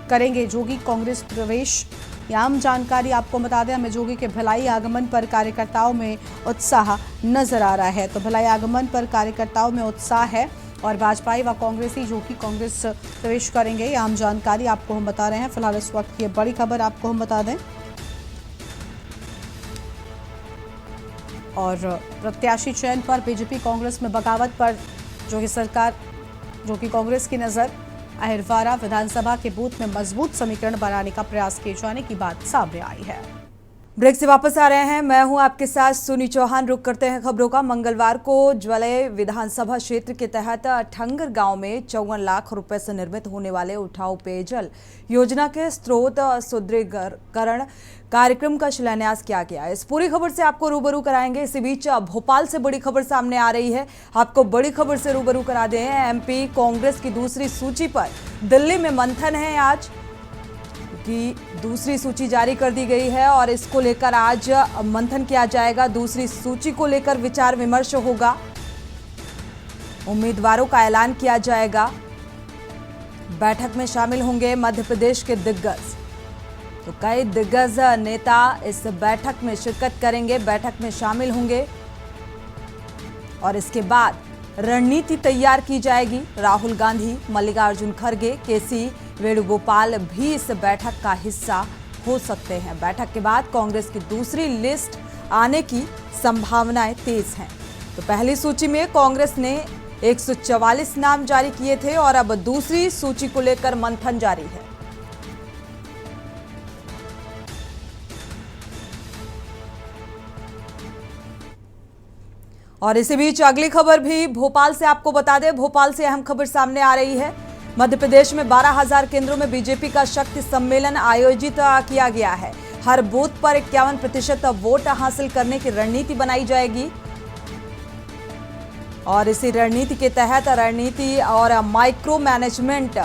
करेंगे जोगी कांग्रेस प्रवेश। यह हम जानकारी आपको बता दें, अमित जोगी के भिलाई आगमन पर कार्यकर्ताओं में उत्साह नजर आ रहा है। तो भिलाई आगमन पर कार्यकर्ताओं में उत्साह है और भाजपाई व कांग्रेसी जो कि कांग्रेस प्रवेश करेंगे। यह आम जानकारी आपको हम बता रहे हैं। फिलहाल इस वक्त ये बड़ी खबर आपको हम बता दें। और प्रत्याशी चयन पर बीजेपी कांग्रेस में बगावत पर जो कि कांग्रेस की नजर, अहिरवारा विधानसभा के बूथ में मजबूत समीकरण बनाने का प्रयास किए जाने की बात सामने आई है। ब्रेक से वापस आ रहे हैं, मैं हूं आपके साथ सुनी चौहान। रुक करते हैं खबरों का। मंगलवार को ज्वलय विधानसभा क्षेत्र के तहत ठंगर गांव में 54 लाख रुपए से निर्मित होने वाले उठाऊ पेयजल योजना के स्रोत सुदृढ़ीकरण कार्यक्रम का शिलान्यास किया गया। इस पूरी खबर से आपको रूबरू कराएंगे। इसी बीच भोपाल से बड़ी खबर सामने आ रही है, आपको बड़ी खबर से रूबरू करा दें। एमपी कांग्रेस की दूसरी सूची पर दिल्ली में मंथन है। आज की दूसरी सूची जारी कर दी गई है और इसको लेकर आज मंथन किया जाएगा। दूसरी सूची को लेकर विचार विमर्श होगा, उम्मीदवारों का ऐलान किया जाएगा। बैठक में शामिल होंगे मध्य प्रदेश के दिग्गज। तो कई दिग्गज नेता इस बैठक में शिरकत करेंगे, बैठक में शामिल होंगे और इसके बाद रणनीति तैयार की जाएगी। राहुल गांधी, मल्लिकार्जुन खड़गे, केसी वेणुगोपाल भी इस बैठक का हिस्सा हो सकते हैं। बैठक के बाद कांग्रेस की दूसरी लिस्ट आने की संभावनाएं तेज हैं। तो पहली सूची में कांग्रेस ने 144 नाम जारी किए थे और अब दूसरी सूची को लेकर मंथन जारी है। और इसी बीच अगली खबर भी भोपाल से आपको बता दें, भोपाल से अहम खबर सामने आ रही है। मध्य प्रदेश में 12,000 केंद्रों में बीजेपी का शक्ति सम्मेलन आयोजित किया गया है। हर बूथ पर 51% वोट हासिल करने की रणनीति बनाई जाएगी और इसी रणनीति के तहत रणनीति और माइक्रो मैनेजमेंट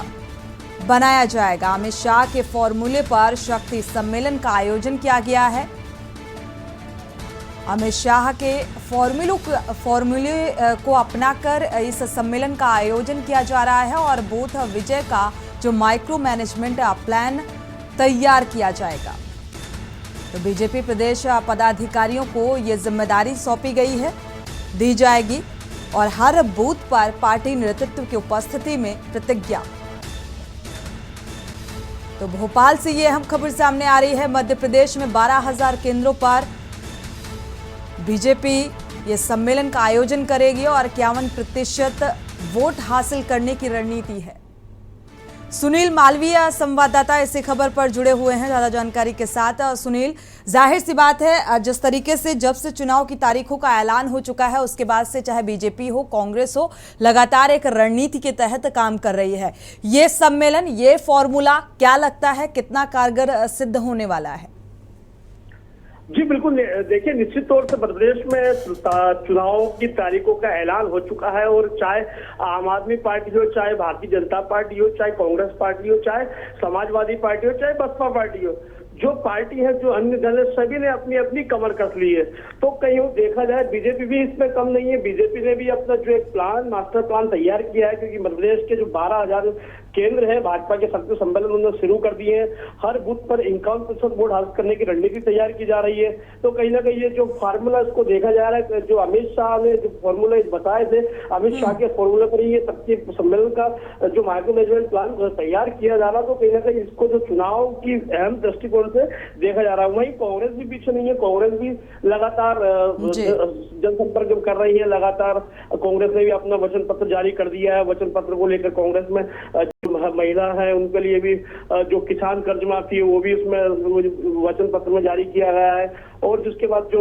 बनाया जाएगा। अमित शाह के फॉर्मूले पर शक्ति सम्मेलन का आयोजन किया गया है। अमित शाह के फॉर्मूले को अपनाकर इस सम्मेलन का आयोजन किया जा रहा है और बूथ विजय का जो माइक्रो मैनेजमेंट प्लान तैयार किया जाएगा। तो बीजेपी प्रदेश पदाधिकारियों को ये जिम्मेदारी सौंपी गई है, दी जाएगी और हर बूथ पर पार्टी नेतृत्व की उपस्थिति में प्रतिज्ञा। तो भोपाल से ये अहम खबर सामने आ रही है। मध्य प्रदेश में 12,000 केंद्रों पर बीजेपी ये सम्मेलन का आयोजन करेगी और 51% वोट हासिल करने की रणनीति है। सुनील मालवीय संवाददाता इसी खबर पर जुड़े हुए हैं ज्यादा जानकारी के साथ। सुनील, जाहिर सी बात है जिस तरीके से जब से चुनाव की तारीखों का ऐलान हो चुका है उसके बाद से चाहे बीजेपी हो कांग्रेस हो लगातार एक रणनीति के तहत काम कर रही है। ये सम्मेलन, ये फॉर्मूला क्या लगता है कितना कारगर सिद्ध होने वाला है? जी बिल्कुल, देखिए निश्चित तौर से मध्य प्रदेश में चुनाव की तारीखों का ऐलान हो चुका है और चाहे आम आदमी पार्टी हो, चाहे भारतीय जनता पार्टी हो, चाहे कांग्रेस पार्टी हो, चाहे समाजवादी पार्टी हो, चाहे बसपा पार्टी हो, जो पार्टी है, जो अन्य दल है, सभी ने अपनी अपनी कमर कस ली है। तो कहीं देखा जाए बीजेपी भी इसमें कम नहीं है। बीजेपी ने भी अपना जो एक प्लान, मास्टर प्लान तैयार किया है, क्योंकि मध्य प्रदेश के जो 12,000 केंद्र है भाजपा के शक्ति सम्मेलन उन्होंने शुरू कर दिए हैं। हर बूथ पर 51% वोट हासिल करने की रणनीति तैयार की जा रही है। तो कहीं ना कहीं ये जो फार्मूला इसको देखा जा रहा है, जो अमित शाह ने जो फॉर्मूला बताए थे, अमित शाह के फॉर्मूले पर ये शक्ति सम्मेलन का जो माइक्रो मैनेजमेंट प्लान तैयार किया जा रहा, तो कहीं ना कहीं इसको जो चुनाव की अहम दृष्टिकोण से देखा जा रहा है। वहीं कांग्रेस भी पीछे नहीं है, कांग्रेस भी लगातार जनसंपर्क कर रही है। लगातार कांग्रेस ने भी अपना वचन पत्र जारी कर दिया है। वचन पत्र को लेकर कांग्रेस में महिला है उनके लिए भी जो किसान कर्ज माफी है वो भी उसमें वचन पत्र में जारी किया गया है। और जिसके बाद जो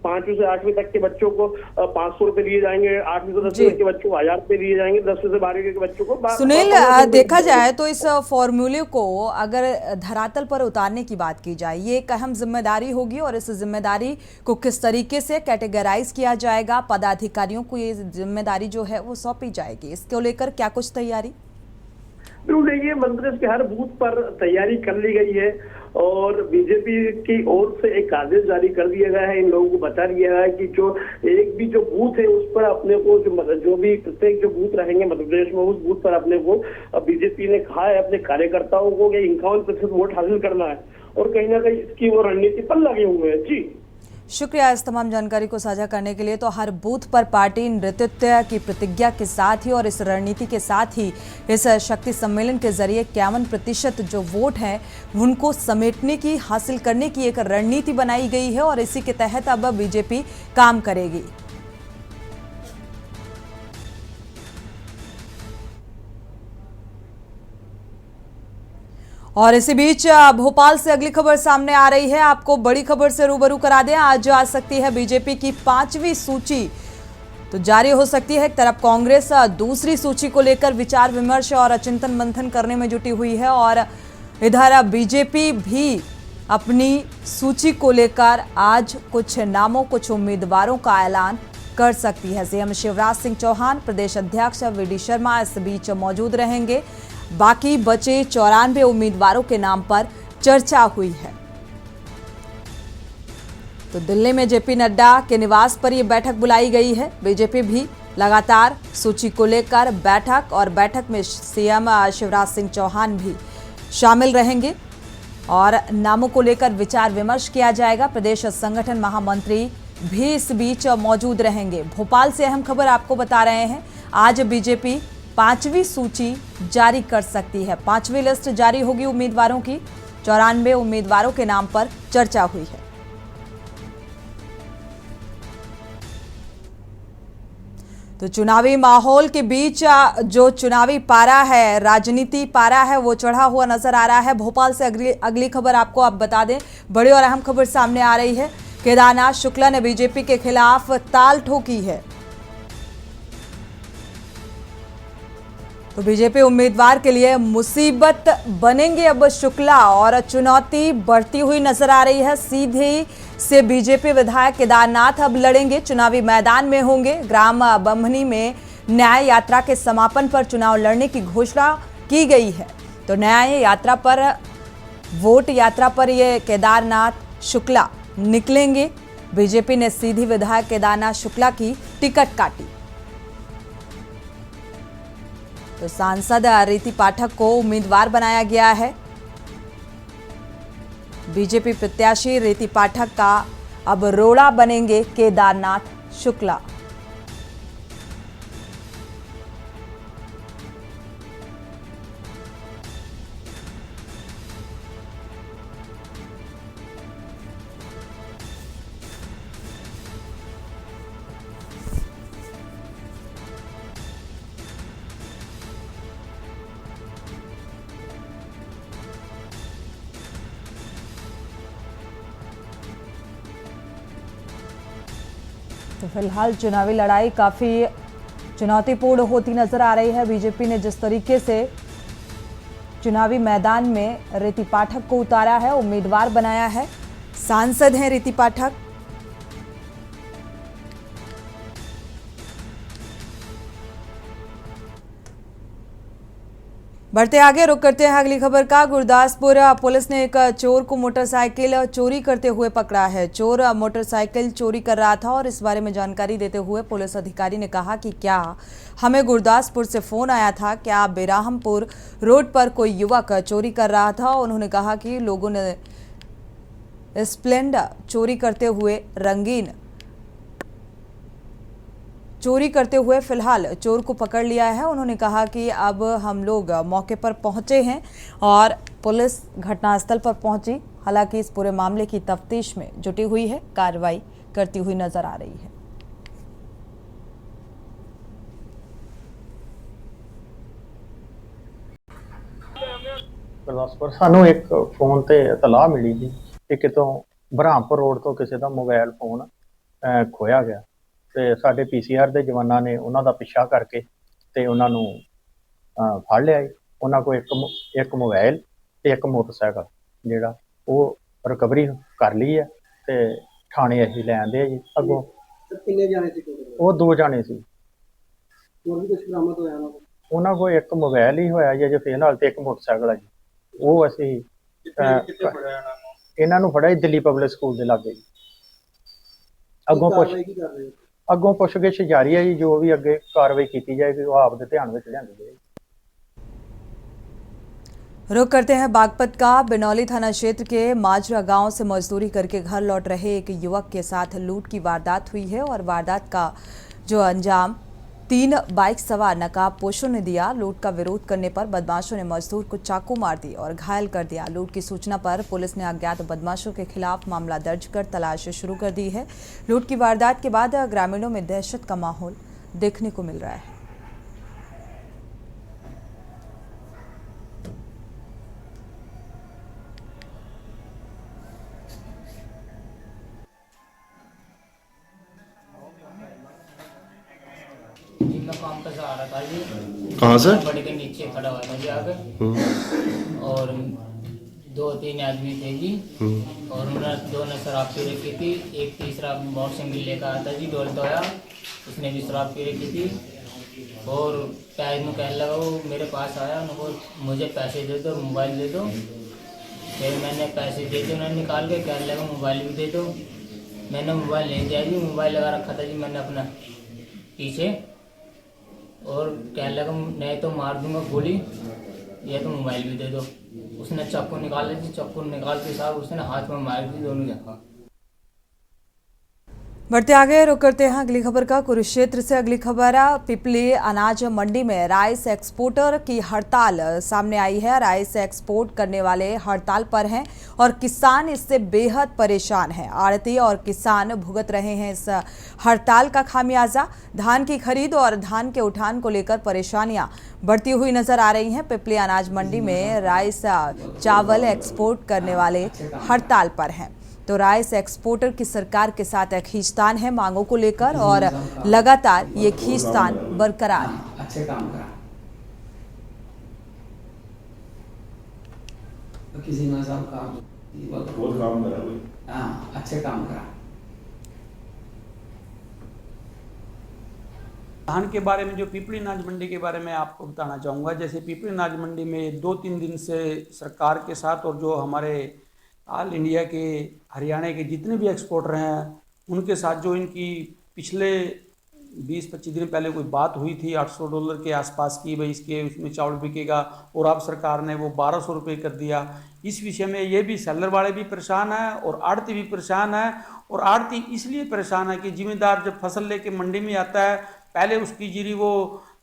5वीं से 8वीं तक के बच्चों को 500 रुपए दिए जाएंगे, 8वीं से 10वीं तक के बच्चों को 1000 रुपए दिए जाएंगे, 10वीं से 12वीं के बच्चों को। सुनील, देखा जाए तो इस फॉर्मूले को अगर धरातल पर उतारने की बात की जाए, ये एक अहम जिम्मेदारी होगी और इस जिम्मेदारी को किस तरीके से कैटेगराइज किया जाएगा, पदाधिकारियों को ये जिम्मेदारी जो है वो सौंपी जाएगी, इसको लेकर क्या कुछ तैयारी? बिल्कुल, देखिए मध्य प्रदेश के हर बूथ पर तैयारी कर ली गई है और बीजेपी की ओर से एक आदेश जारी कर दिया गया है। इन लोगों को बता दिया गया है कि जो एक भी जो बूथ है उस पर अपने को जो भी प्रत्येक जो बूथ रहेंगे मध्य प्रदेश में, उस बूथ पर अपने को बीजेपी ने कहा है अपने कार्यकर्ताओं को 51% वोट हासिल करना है और कहीं ना कहीं इसकी वो रणनीति पर लगे हुए हैं। जी शुक्रिया इस तमाम जानकारी को साझा करने के लिए। तो हर बूथ पर पार्टी नेतृत्व की प्रतिज्ञा के साथ ही और इस रणनीति के साथ ही इस शक्ति सम्मेलन के जरिए 51% जो वोट है उनको समेटने की, हासिल करने की एक रणनीति बनाई गई है और इसी के तहत अब बीजेपी काम करेगी। और इसी बीच भोपाल से अगली खबर सामने आ रही है। आपको बड़ी खबर से रूबरू करा दें, आज आ सकती है बीजेपी की 5वीं सूची तो जारी हो सकती है। एक तरफ कांग्रेस दूसरी सूची को लेकर विचार विमर्श और चिंतन मंथन करने में जुटी हुई है और इधर बीजेपी भी अपनी सूची को लेकर आज कुछ नामों, कुछ उम्मीदवारों का ऐलान कर सकती है। सीएम शिवराज सिंह चौहान, प्रदेश अध्यक्ष वीडी शर्मा इस बीच मौजूद रहेंगे। बाकी बचे 94 उम्मीदवारों के नाम पर चर्चा हुई है। तो दिल्ली में जेपी नड्डा के निवास पर यह बैठक बुलाई गई है। बीजेपी भी लगातार सूची को लेकर बैठक में सीएम शिवराज सिंह चौहान भी शामिल रहेंगे और नामों को लेकर विचार विमर्श किया जाएगा। प्रदेश संगठन महामंत्री भी इस बीच मौजूद रहेंगे। भोपाल से अहम खबर आपको बता रहे हैं, आज बीजेपी 5वीं सूची जारी कर सकती है। 5वीं लिस्ट जारी होगी उम्मीदवारों की। 94 उम्मीदवारों के नाम पर चर्चा हुई है। तो चुनावी माहौल के बीच जो चुनावी पारा है, राजनीति पारा है, वो चढ़ा हुआ नजर आ रहा है। भोपाल से अगली खबर आपको आप बता दें, बड़ी और अहम खबर सामने आ रही है केदारनाथ शुक्ला ने बीजेपी के खिलाफ ताल ठोकी है। तो बीजेपी उम्मीदवार के लिए मुसीबत बनेंगे अब शुक्ला और चुनौती बढ़ती हुई नजर आ रही है। सीधे से बीजेपी विधायक केदारनाथ अब लड़ेंगे, चुनावी मैदान में होंगे। ग्राम बम्हनी में न्याय यात्रा के समापन पर चुनाव लड़ने की घोषणा की गई है। तो न्याय यात्रा पर, वोट यात्रा पर ये केदारनाथ शुक्ला निकलेंगे। बीजेपी ने सीधी विधायक केदारनाथ शुक्ला की टिकट काटी। तो सांसद रीति पाठक को उम्मीदवार बनाया गया है। बीजेपी प्रत्याशी रीति पाठक का अब रोड़ा बनेंगे केदारनाथ शुक्ला। तो फिलहाल चुनावी लड़ाई काफी चुनौतीपूर्ण होती नजर आ रही है। बीजेपी ने जिस तरीके से चुनावी मैदान में रीति पाठक को उतारा है, उम्मीदवार बनाया है, सांसद हैं रीति पाठक। बढ़ते आगे, रुक करते हैं अगली खबर का। गुरदासपुर पुलिस ने एक चोर को मोटरसाइकिल चोरी करते हुए पकड़ा है। चोर मोटरसाइकिल चोरी कर रहा था और इस बारे में जानकारी देते हुए पुलिस अधिकारी ने कहा कि क्या हमें गुरदासपुर से फोन आया था, क्या बेराहमपुर रोड पर कोई युवक चोरी कर रहा था। उन्होंने कहा कि लोगों ने स्प्लेंडर चोरी करते हुए फिलहाल चोर को पकड़ लिया है। उन्होंने कहा कि अब हम लोग मौके पर पहुंचे हैं और पुलिस घटनास्थल पर पहुंची। हालांकि इस पूरे मामले की तफ्तीश में जुटी हुई है, कार्रवाई करती हुई नजर आ रही है। ਗੁਰਦਾਸਪੁਰ ਸਾਨੂੰ ਇੱਕ ਫੋਨ ਤੇ ਇਤਲਾਹ ਮਿਲੀ ਸੀ ਕਿ ਕਿਤੋਂ ਬਰਹਾਮਪੁਰ ਰੋਡ ਤੋਂ ਕਿਸੇ ਦਾ ਮੋਬਾਈਲ ਫੋਨ ਖੋਇਆ ਗਿਆ ਤੇ ਸਾਡੇ ਪੀਸੀਆਰ ਦੇ ਜਵਾਨਾਂ ਨੇ ਉਹਨਾਂ ਦਾ ਪਿੱਛਾ ਕਰਕੇ ਤੇ ਉਹਨਾਂ ਨੂੰ ਫੜ ਲਿਆ। ਉਹਨਾਂ ਕੋਲ ਇੱਕ ਮੋਬਾਈਲ ਤੇ ਇੱਕ ਮੋਟਰਸਾਈਕਲ ਜਿਹੜਾ ਉਹ ਰਿਕਵਰੀ ਕਰ ਲਈ ਹੈ ਤੇ ਥਾਣੇ ਅਸੀਂ ਲੈ ਆਂਦੇ ਆ ਜੀ। ਅੱਗੋਂ ਕਿੰਨੇ ਜਾਣੇ ਸੀ? ਉਹ 2 ਜਾਣੇ ਸੀ। ਹੋਰ ਵੀ ਕੁਝ ਬਰਾਮਦ ਹੋਇਆ ਉਹਨਾਂ ਕੋਲ ਇੱਕ ਮੋਬਾਈਲ ਹੀ ਹੋਇਆ ਜੀ ਜੇ ਫਿਲਹਾਲ ਤੇ ਇੱਕ ਮੋਟਰਸਾਈਕਲ ਆ ਜੀ। ਉਹ ਅਸੀਂ ਇਹਨਾਂ ਨੂੰ ਫੜਿਆ ਦਿੱਲੀ ਪਬਲਿਕ ਸਕੂਲ ਦੇ ਲਾਗੇ ਜੀ। ਅੱਗੋਂ ਪੁੱਛਗਿੱਛ ਜਾਰੀ ਹੈ ਜੀ। ਜੋ ਵੀ ਅੱਗੇ ਕਾਰਵਾਈ ਕੀਤੀ ਜਾਏਗੀ ਉਹ ਆਪ ਦੇ ਧਿਆਨ ਵਿੱਚ ਲਿਆਂਦੀ ਜਾਏਗੀ। रुक करते हैं बागपत का। बिनौली थाना क्षेत्र के माजरा गांव से मजदूरी करके घर लौट रहे एक युवक के साथ लूट की वारदात हुई है और वारदात का जो अंजाम 3 बाइक सवार नकाबपोशों ने दिया। लूट का विरोध करने पर बदमाशों ने मजदूर को चाकू मार दी और घायल कर दिया। लूट की सूचना पर पुलिस ने अज्ञात बदमाशों के खिलाफ मामला दर्ज कर तलाश शुरू कर दी है। लूट की वारदात के बाद ग्रामीणों में दहशत का माहौल देखने को मिल रहा है। मैं काम पे से आ रहा था जी। कहाँ से? बड़े के नीचे खड़ा हुआ था जी आकर और 2-3 आदमी थे जी और उन्होंने 2 ने शराब पी रखी थी। एक तीसरा मोटरसाइकिल लेकर आया था जी, डोलता आया, उसने भी शराब पी रखी थी और पैर में कहने लगा, वो मेरे पास आया, उनको मुझे पैसे दे दो, मोबाइल दे दो। फिर मैंने पैसे दे दिए, उन्होंने निकाल के कहने लगा मोबाइल भी दे दो। मैंने मोबाइल नहीं दिया जी, मोबाइल लगा रखा था जी मैंने अपना पीछे और कहने लगा नहीं तो मार दूंगा गोली या तो मोबाइल भी दे दो। उसने चाकू निकाला जी, चाकू निकाल के साहब उसने हाथ में मार दी दोनों जगह। बढ़ते आगे, रुक करते हैं अगली खबर का। कुरुक्षेत्र से अगली खबर पिपली अनाज मंडी में राइस एक्सपोर्टर की हड़ताल सामने आई है। राइस एक्सपोर्ट करने वाले हड़ताल पर हैं और किसान इससे बेहद परेशान हैं। आड़ती और किसान भुगत रहे हैं इस हड़ताल का खामियाजा। धान की खरीद और धान के उठान को लेकर परेशानियां बढ़ती हुई नजर आ रही हैं। पिपली अनाज मंडी में राइस चावल एक्सपोर्ट करने वाले हड़ताल पर हैं। तो राइस एक्सपोर्टर की सरकार के साथ एक खींचतान है मांगों को लेकर और लगातार ये खींचतान बरकरार है। अच्छे काम करा तो किसी ने सब काम करा, हाँ अच्छे काम करा। धान के बारे में जो पिपली अनाज मंडी के बारे में आपको बताना चाहूँगा। जैसे पिपली अनाज मंडी में 2-3 दिन से सरकार के साथ और जो हमारे ऑल इंडिया के हरियाणा के जितने भी एक्सपोर्टर हैं उनके साथ जो इनकी पिछले 20-25 दिन पहले कोई बात हुई थी $800 के आसपास की, भाई इसके उसमें चावल बिकेगा, और अब सरकार ने वो $1200 कर दिया। इस विषय में ये भी सेलर वाले भी परेशान हैं और आड़ती भी परेशान है। और आड़ती इसलिए परेशान है कि जिम्मेदार जब फसल लेके मंडी में आता है, पहले उसकी जीरी वो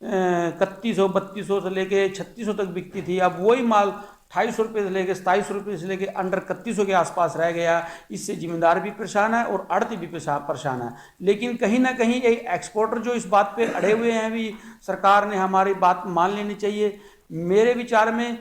3100-3200 से लेके 3600 तक बिकती थी, अब वही माल $250 से लेके $2700 से लेके अंडर 3100 के आसपास रह गया। इससे जिम्मेदार भी परेशान है और आड़ती भी परेशान है। लेकिन कहीं ना कहीं एक एक्सपोर्टर जो इस बात पे अड़े हुए हैं, भी सरकार ने हमारी बात मान लेनी चाहिए। मेरे विचार में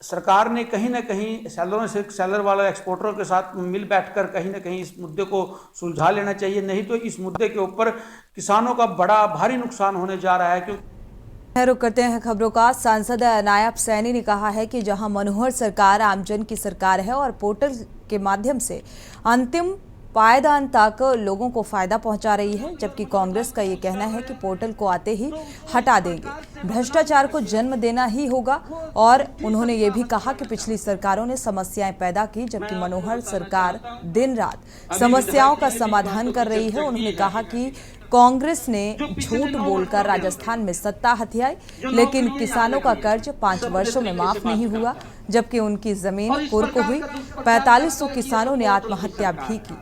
सरकार ने कहीं ना कहीं सेलर वाले एक्सपोर्टरों के साथ मिल बैठकर कहीं ना कहीं इस मुद्दे को सुलझा लेना चाहिए, नहीं तो इस मुद्दे के ऊपर किसानों का बड़ा भारी नुकसान होने जा रहा है। क्योंकि रुक करते हैं खबरों का। सांसद नायब सैनी ने कहा है कि जहां मनोहर सरकार आमजन की सरकार है और पोर्टल के माध्यम से अंतिम पायदान तक लोगों को फायदा पहुंचा रही है, जबकि कांग्रेस का ये कहना है कि पोर्टल को आते ही हटा देंगे, भ्रष्टाचार को जन्म देना ही होगा। और उन्होंने ये भी कहा कि पिछली सरकारों ने समस्याएं पैदा की, जबकि मनोहर सरकार दिन रात समस्याओं का समाधान कर रही है। उन्होंने कहा कि कांग्रेस ने झूठ बोलकर राजस्थान में सत्ता हथियाई, लेकिन किसानों का कर्ज 5 वर्षों में माफ नहीं हुआ, जबकि उनकी जमीन कुर्क हुई। 4500 किसानों ने आत्महत्या भी की,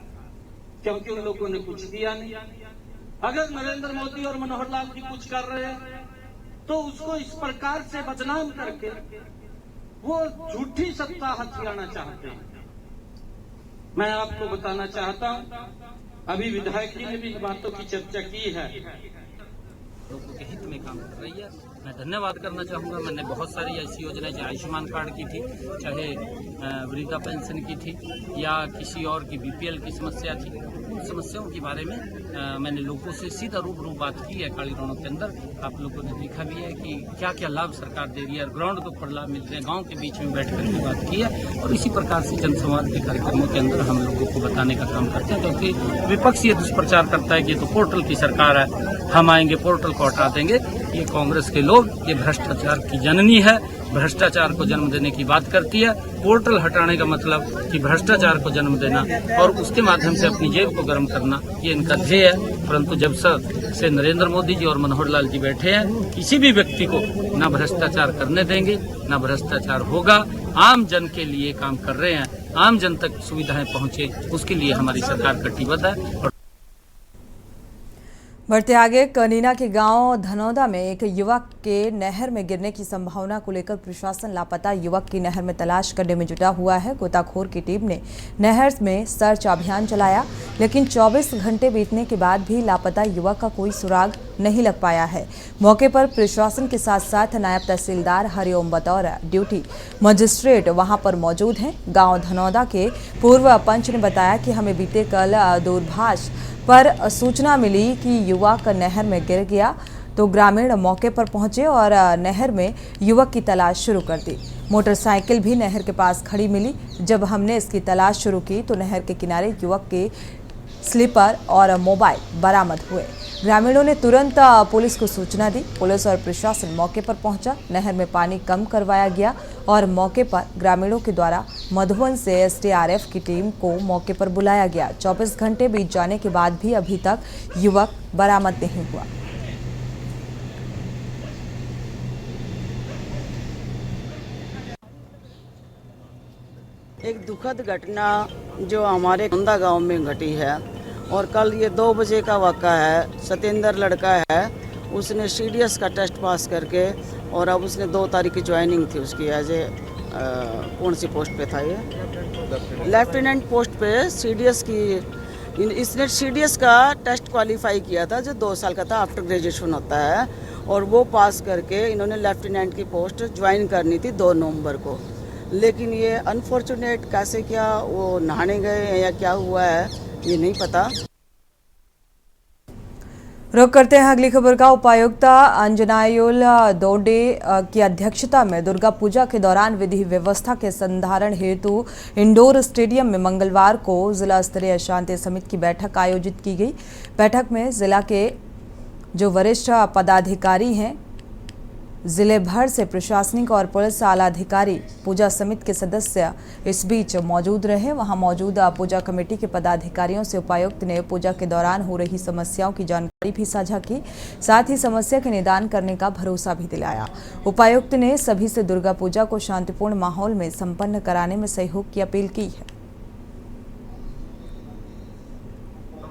क्योंकि उन लोगों ने कुछ दिया नहीं। अगर नरेंद्र मोदी और मनोहर लाल जी कुछ कर रहे हैं तो उसको इस प्रकार से बदनाम करके वो झूठी सत्ता हथियाना चाहते हैं। मैं आपको बताना चाहता हूं, अभी विधायक जी ने भी बातों की चर्चा की है, लोगों के हित में काम कर रही है। मैं धन्यवाद करना चाहूँगा। मैंने बहुत सारी ऐसी योजनाएं, चाहे आयुष्मान कार्ड की थी, चाहे वृद्धा पेंशन की थी, या किसी और की BPL की समस्या थी, उन समस्याओं के बारे में मैंने लोगों से सीधा रूबरू बात की है। काली रणों के अंदर आप लोगों ने देखा भी है कि क्या क्या लाभ सरकार दे रही है, ग्राउंड के ऊपर लाभ मिल रहे हैं, गाँव के बीच में बैठ कर बात की है। और इसी प्रकार से जनसंवाद के कार्यक्रमों के अंदर हम लोगों को बताने का काम करते हैं, क्योंकि विपक्ष ये दुष्प्रचार करता है कि ये तो पोर्टल की सरकार है, हम आएंगे पोर्टल को हटा देंगे। ये कांग्रेस के लोग, ये भ्रष्टाचार की जननी है, भ्रष्टाचार को जन्म देने की बात करती है। पोर्टल हटाने का मतलब कि भ्रष्टाचार को जन्म देना और उसके माध्यम से अपनी जेब को गर्म करना, ये इनका ध्येय है। परंतु जब से नरेंद्र मोदी जी और मनोहर लाल जी बैठे हैं, किसी भी व्यक्ति को ना भ्रष्टाचार करने देंगे, ना भ्रष्टाचार होगा। आम जन के लिए काम कर रहे हैं, आम जन तक सुविधाएं पहुंचे, उसके लिए हमारी सरकार कटिबद्ध है। बढ़ते आगे, कनीना के गांव धनौदा में एक युवक के नहर में गिरने की संभावना को लेकर प्रशासन लापता युवक की नहर में तलाश करने में जुटा हुआ है। गोताखोर की टीम ने नहर में सर्च अभियान चलाया, लेकिन 24 घंटे बीतने के बाद भी लापता युवक का कोई सुराग नहीं लग पाया है। मौके पर प्रशासन के साथ साथ नायब तहसीलदार हरिओम बतौर ड्यूटी मजिस्ट्रेट वहां पर मौजूद हैं। गाँव धनौदा के पूर्व पंच ने बताया कि हमें बीते कल दूरभाष पर सूचना मिली कि युवक नहर में गिर गया, तो ग्रामीण मौके पर पहुंचे और नहर में युवक की तलाश शुरू कर दी। मोटरसाइकिल भी नहर के पास खड़ी मिली। जब हमने इसकी तलाश शुरू की तो नहर के किनारे युवक के स्लीपर और मोबाइल बरामद हुए। ग्रामीणों ने तुरंत पुलिस को सूचना दी। पुलिस और प्रशासन मौके पर पहुंचा। नहर में पानी कम करवाया गया और मौके पर ग्रामीणों के द्वारा मधुबन से SDRF की टीम को मौके पर बुलाया गया। 24 घंटे बीत जाने के बाद भी अभी तक युवक बरामद नहीं हुआ। एक दुखद घटना जो हमारे कुंदा गांव में घटी है और कल ये 2 बजे का वाक़ा है। सत्येंद्र लड़का है, उसने CDS का टेस्ट पास करके और अब उसने 2 तारीख की ज्वाइनिंग थी उसकी एज ए कौन सी पोस्ट पे था, ये लेफ्टिनेंट पोस्ट पे CDS की। इसने CDS का टेस्ट क्वालिफाई किया था जो 2 साल का था, आफ्टर ग्रेजुएशन होता है, और वो पास करके इन्होंने लेफ्टिनेंट की पोस्ट ज्वाइन करनी थी 2 नवंबर को। लेकिन ये अनफॉर्चुनेट कैसे क्या वो नहाने गए हैं या क्या हुआ है ये नहीं पता। रुख करते हैं अगली खबर का। उपायुक्त अंजनायुल दोडे की अध्यक्षता में दुर्गा पूजा के दौरान विधि व्यवस्था के संधारण हेतु इंडोर स्टेडियम में मंगलवार को जिला स्तरीय शांति समिति की बैठक आयोजित की गई। बैठक में जिला के जो वरिष्ठ पदाधिकारी हैं, जिले भर से प्रशासनिक और पुलिस आला अधिकारी, पूजा समिति के सदस्य इस बीच मौजूद रहे। वहां मौजूद पूजा कमेटी के पदाधिकारियों से उपायुक्त ने पूजा के दौरान हो रही समस्याओं की जानकारी भी साझा की, साथ ही समस्या के निदान करने का भरोसा भी दिलाया। उपायुक्त ने सभी से दुर्गा पूजा को शांतिपूर्ण माहौल में संपन्न कराने में सहयोग की अपील की है।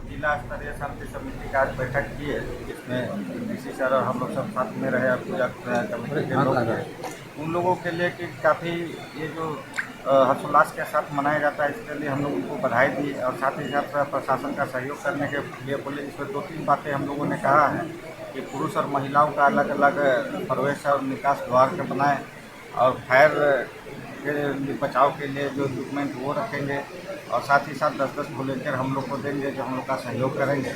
जिला स्तरीय शांति समिति का आज बैठक की है, जिसमें डीसी सर और हम लोग सब साथ में रहे और पूजा कमेटी के लोग हैं। उन लोगों के लिए कि काफ़ी ये जो हर्षोल्लास के साथ मनाया जाता है, इसके लिए हम लोग उनको बधाई दी और साथ ही साथ प्रशासन का सहयोग करने के लिए बोले। इसमें 2-3 बातें हम लोगों ने कहा है कि पुरुष और महिलाओं का अलग अलग प्रवेश और निकास द्वार के बनाएं और फायर के बचाव के लिए जो इक्विपमेंट वो रखेंगे और साथ ही साथ 10-10 वॉलेंटियर हम लोग को देंगे जो हम लोग का सहयोग करेंगे।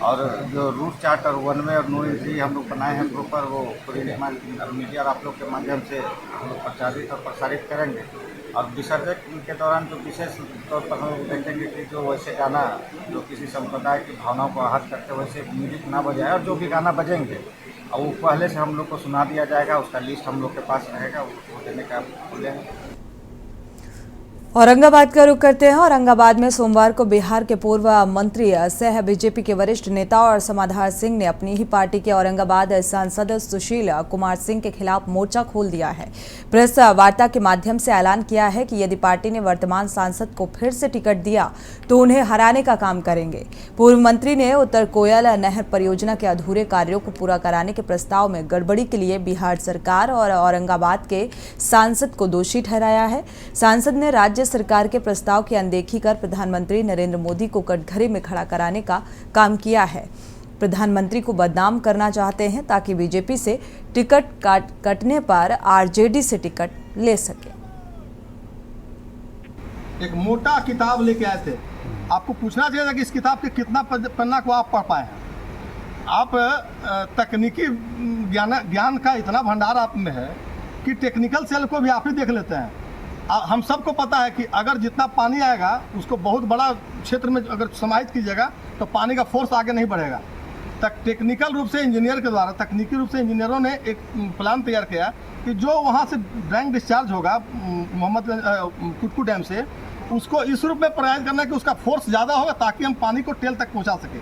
और जो रूट चार्ट और 1 वे और नो एंट्री हम लोग बनाए हैं प्रॉपर, वो पूरी मीडिया और आप लोग के माध्यम से हम लोग प्रचारित और प्रसारित करेंगे। और विसर्जन के दौरान जो विशेष तौर पर हम लोग देखेंगे कि जो वैसे गाना जो किसी संप्रदाय की भावनाओं को आहत करते वैसे म्यूजिक ना बजाए और जो भी गाना बजेंगे और वो पहले से हम लोग को सुना दिया जाएगा, उसका लिस्ट हम लोग के पास रहेगा, वो देने का बोलेंगे। औरंगाबाद का रुख करते हैं। औरंगाबाद में सोमवार को बिहार के पूर्व मंत्री सह बीजेपी के वरिष्ठ नेता और समाधार सिंह ने अपनी ही पार्टी के औरंगाबाद सांसद सुशील कुमार सिंह के खिलाफ मोर्चा खोल दिया है। प्रेस वार्ता के माध्यम से ऐलान किया है कि यदि पार्टी ने वर्तमान सांसद को फिर से टिकट दिया तो उन्हें हराने का काम करेंगे। पूर्व मंत्री ने उत्तर कोयल नहर परियोजना के अधूरे कार्यों को पूरा कराने के प्रस्ताव में गड़बड़ी के लिए बिहार सरकार और औरंगाबाद के सांसद को दोषी ठहराया है। सांसद ने राज्य सरकार के प्रस्ताव की अनदेखी कर प्रधानमंत्री नरेंद्र मोदी को कटघरे में खड़ा कराने का काम किया है। प्रधानमंत्री को बदनाम करना चाहते हैं ताकि बीजेपी से टिकट कटने पर आरजेडी से टिकट ले सके। एक मोटा किताब लेके आए थे, आपको पूछना चाहिए था कि इस किताब के कितना पन्ना को आप पढ़ पाए हैं। आप तकनीकी ज्ञान का इतना भंडार आप में है कि टेक्निकल सेल को भी आप ही देख लेते हैं। हम सबको पता है कि अगर जितना पानी आएगा उसको बहुत बड़ा क्षेत्र में अगर समाहित कीजिएगा तो पानी का फोर्स आगे नहीं बढ़ेगा। टेक्निकल रूप से इंजीनियर के द्वारा तकनीकी रूप से इंजीनियरों ने एक प्लान तैयार किया कि जो वहाँ से ड्रैंक डिस्चार्ज होगा मोहम्मद कुटकू डैम से, उसको इस रूप में प्रयास करना कि उसका फोर्स ज़्यादा होगा ताकि हम पानी को टेल तक पहुँचा सकें।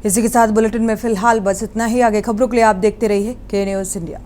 इसी के साथ बुलेटिन में फिलहाल बस इतना ही। आगे खबरों के लिए आप देखते रहिए के न्यूज़ इंडिया।